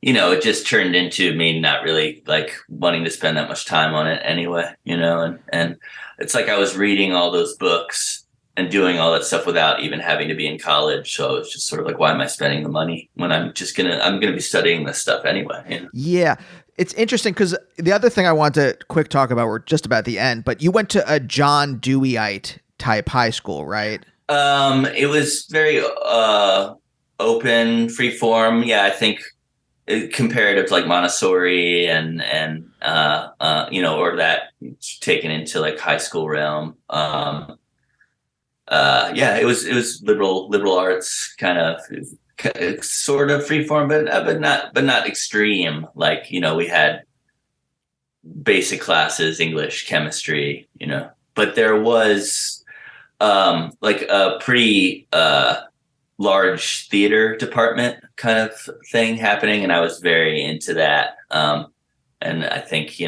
it just turned into me not really like wanting to spend that much time on it anyway, and it's like I was reading all those books and doing all that stuff without even having to be in college. So I was just sort of like, why am I spending the money when I'm going to be studying this stuff anyway? Yeah. It's interesting because the other thing I want to quick talk about, we're just about the end, but you went to a John Deweyite type high school, right? It was very, open, free form. Yeah. I think comparative to like Montessori and or that taken into like high school realm. Yeah, it was liberal arts kind of sort of freeform, but not extreme. Like, we had basic classes, English, chemistry, but there was like a pretty large theater department kind of thing happening, and I was very into that. And I think,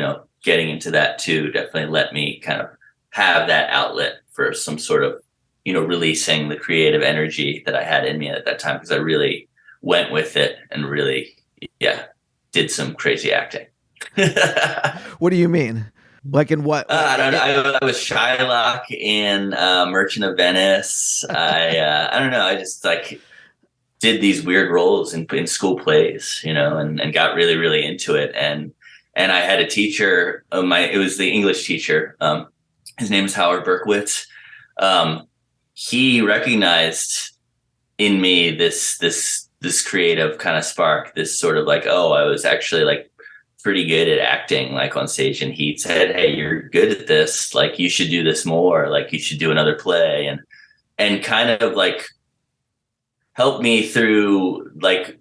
getting into that too definitely let me kind of have that outlet for some sort of, releasing the creative energy that I had in me at that time, because I really went with it and really, did some crazy acting. What do you mean? Like in what? I don't know. I was Shylock in Merchant of Venice. I don't know. I just like did these weird roles in school plays, and got really, really into it. And I had a teacher. It was the English teacher. His name is Howard Berkowitz. He recognized in me this creative kind of spark, this sort of like, oh, I was actually like pretty good at acting, like on stage. And he said, hey, you're good at this. Like, you should do this more. Like, you should do another play, and kind of like helped me through like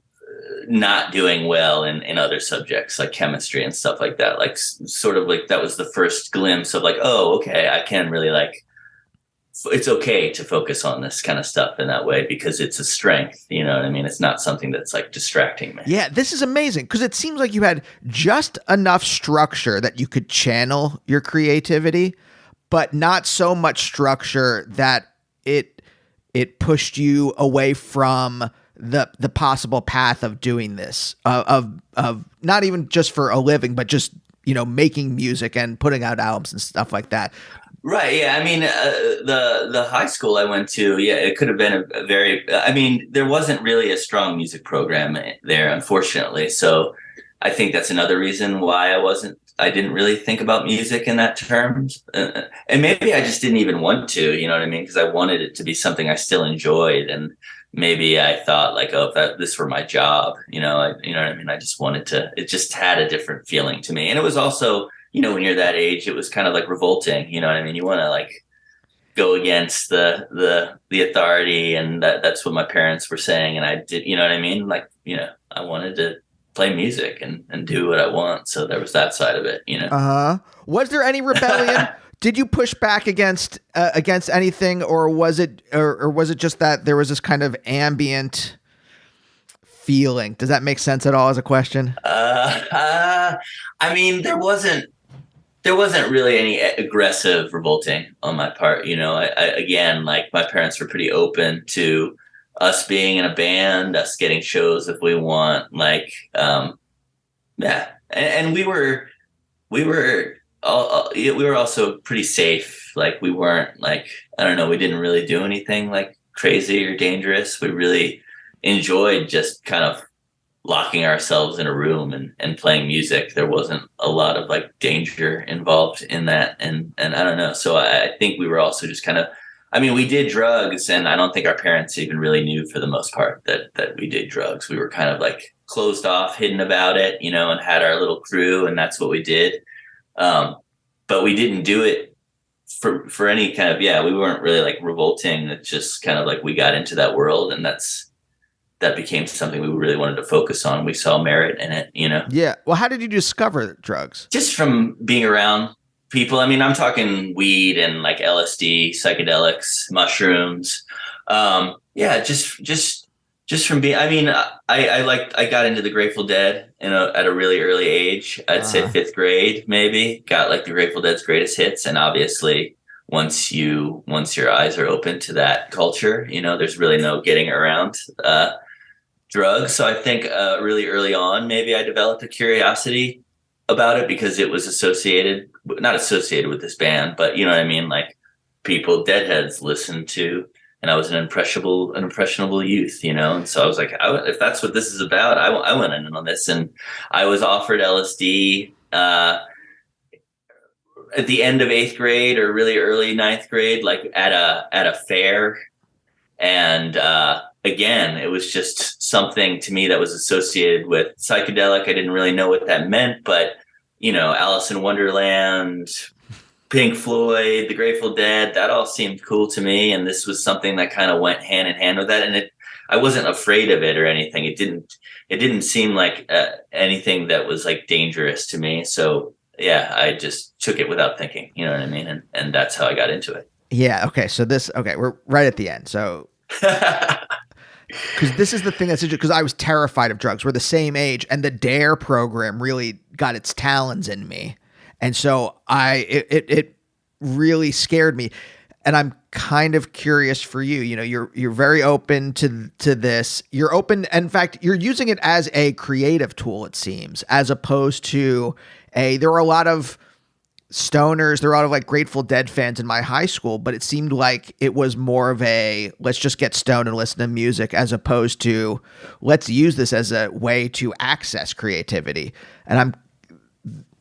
not doing well in other subjects like chemistry and stuff like that. Like, sort of like that was the first glimpse of like, oh, okay, I can really like, it's okay to focus on this kind of stuff in that way, because it's a strength. You know what I mean? It's not something that's like distracting me. Yeah, this is amazing, because it seems like you had just enough structure that you could channel your creativity, but not so much structure that it pushed you away from the possible path of doing this, of not even just for a living, but just, making music and putting out albums and stuff like that. Right. Yeah. I mean, the high school I went to, it could have been a very, there wasn't really a strong music program there, unfortunately. So I think that's another reason why I wasn't I didn't really think about music in that terms, and maybe I just didn't even want to, you know what I mean? Because I wanted it to be something I still enjoyed, and maybe I thought like, oh, if this were my job, you know what I mean? I just wanted to. It just had a different feeling to me, and it was also, when you're that age, it was kind of like revolting, you know what I mean? You want to like go against the authority, and that's what my parents were saying, and I did, you know what I mean? Like, I wanted to play music and do what I want. So there was that side of it, Was there any rebellion? Did you push back against anything, or was it just that there was this kind of ambient feeling? Does that make sense at all as a question? I mean, there wasn't really any aggressive revolting on my part. I again, like, my parents were pretty open to us being in a band, us getting shows if we want, like, yeah. And we were also pretty safe. Like, we weren't like, I don't know, we didn't really do anything like crazy or dangerous. We really enjoyed just kind of locking ourselves in a room and playing music. There wasn't a lot of like danger involved in that. And I don't know. So I think we were also just kind of, I mean, we did drugs, and I don't think our parents even really knew for the most part that we did drugs. We were kind of like closed off, hidden about it, and had our little crew, and that's what we did. But we didn't do it for any kind of, we weren't really like revolting. It's just kind of like we got into that world, and that became something we really wanted to focus on. We saw merit in it, Yeah. Well, how did you discover drugs? Just from being around people. I mean, I'm talking weed and like LSD, psychedelics, mushrooms. Just from being, I mean, I got into the Grateful Dead, at a really early age. I'd say 5th grade, maybe. Got like the Grateful Dead's greatest hits. And obviously once your eyes are open to that culture, there's really no getting around, drugs. So I think, really early on, maybe I developed a curiosity about it because it was not associated with this band, but you know what I mean? Like, people, Deadheads, listened to, and I was an impressionable youth, and so I was like, if that's what this is about, I went in on this. And I was offered LSD at the end of 8th grade or really early 9th grade, like at a fair. And again, it was just something to me that was associated with psychedelic. I didn't really know what that meant, but Alice in Wonderland, Pink Floyd, the Grateful Dead, that all seemed cool to me. And this was something that kind of went hand in hand with that. And I wasn't afraid of it or anything. It didn't seem like anything that was like dangerous to me. So yeah, I just took it without thinking, you know what I mean? And that's how I got into it. Yeah. Okay. So we're right at the end. So, because this is the thing that's interesting, because I was terrified of drugs. We're the same age, and the DARE program really got its talons in me. And so it really scared me. And I'm kind of curious for you. You're very open to this. You're open. In fact, you're using it as a creative tool, it seems, as opposed to there were a lot of stoners. There were a lot of like Grateful Dead fans in my high school, but it seemed like it was more of a, let's just get stoned and listen to music, as opposed to let's use this as a way to access creativity. And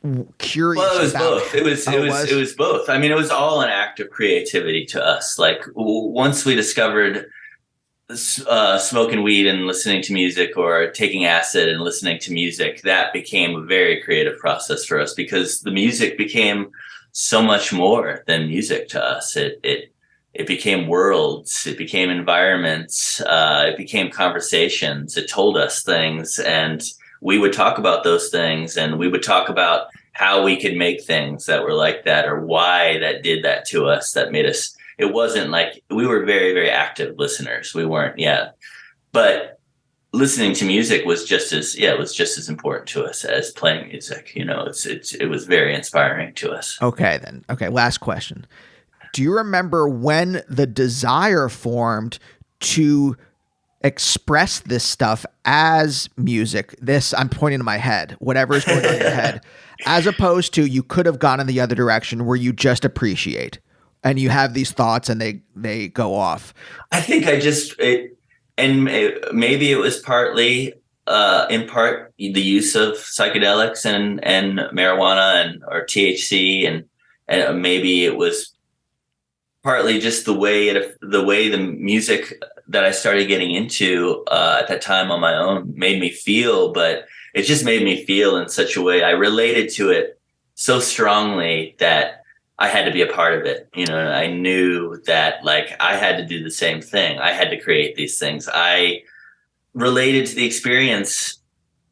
I'm curious. Well, it was both. It was both. I mean, it was all an act of creativity to us. Like, once we discovered smoking weed and listening to music, or taking acid and listening to music, that became a very creative process for us, because the music became so much more than music to us. It became worlds, it became environments, it became conversations. It told us things, and we would talk about those things, and we would talk about how we could make things that were like that, or why that did that to us, that made us. It wasn't like we were very, very active listeners. We weren't, but listening to music was just as important to us as playing music. It was very inspiring to us. Okay, then. Okay, last question. Do you remember when the desire formed to express this stuff as music? This, I'm pointing to my head, whatever is going on in your head, as opposed to you could have gone in the other direction where you just appreciate. And you have these thoughts, and they go off. I think maybe it was partly in part the use of psychedelics and marijuana or THC, and maybe it was partly just the way the music that I started getting into at that time on my own made me feel, but it just made me feel in such a way. I related to it so strongly that I had to be a part of it. You know, and I knew that like I had to do the same thing. I had to create these things. I related to the experience,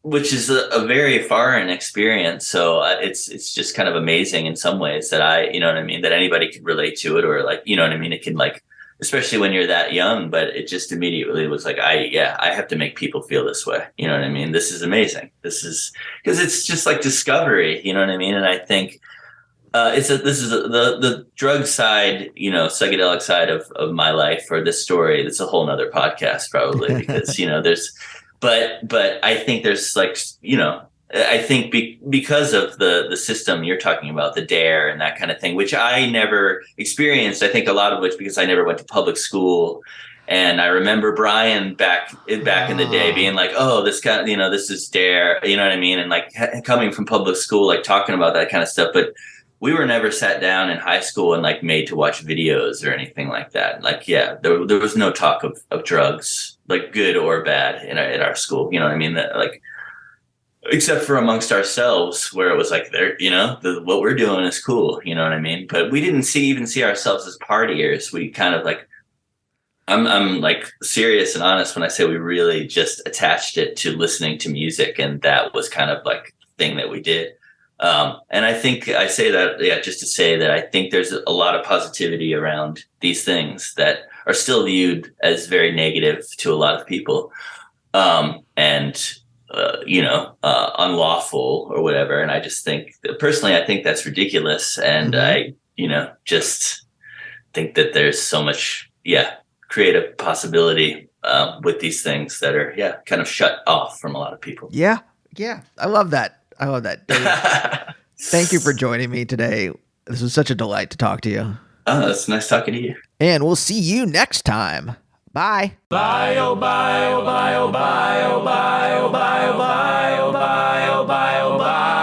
which is a very foreign experience. So it's just kind of amazing in some ways that you know what I mean, that anybody could relate to it, or like, you know what I mean? It can like, especially when you're that young, but it just immediately was like, I have to make people feel this way. You know what I mean? This is amazing. This is because it's just like discovery, you know what I mean? And I think this is the drug side, you know, psychedelic side of my life, or this story. That's a whole nother podcast probably, because, you know, but I think there's like, you know, I think because of the system you're talking about, the DARE and that kind of thing, which I never experienced. I think a lot of which because I never went to public school. And I remember Brian back in the day being like, oh, this kind of, you know, this is DARE, you know what I mean? And like coming from public school, like talking about that kind of stuff. But we were never sat down in high school and like made to watch videos or anything like that. Like, yeah, there was no talk of drugs, like good or bad in our school. You know what I mean? That like, except for amongst ourselves, where it was like, there, you know, what we're doing is cool. You know what I mean? But we didn't even see ourselves as partiers. We kind of like, I'm like serious and honest when I say we really just attached it to listening to music, and that was kind of like the thing that we did. And I think I say that, just to say that I think there's a lot of positivity around these things that are still viewed as very negative to a lot of people, and unlawful or whatever. And I just think personally, I think that's ridiculous. And I, you know, just think that there's so much, creative possibility with these things that are, kind of shut off from a lot of people. Yeah. Yeah. I love that. Dave, thank you for joining me today. This was such a delight to talk to you. Oh, it's nice talking to you. And we'll see you next time. Bye. Bye, oh, bye, oh, bye, oh, bye, oh, bye, oh, bye, oh, bye, oh, bye, oh, bye, oh, bye.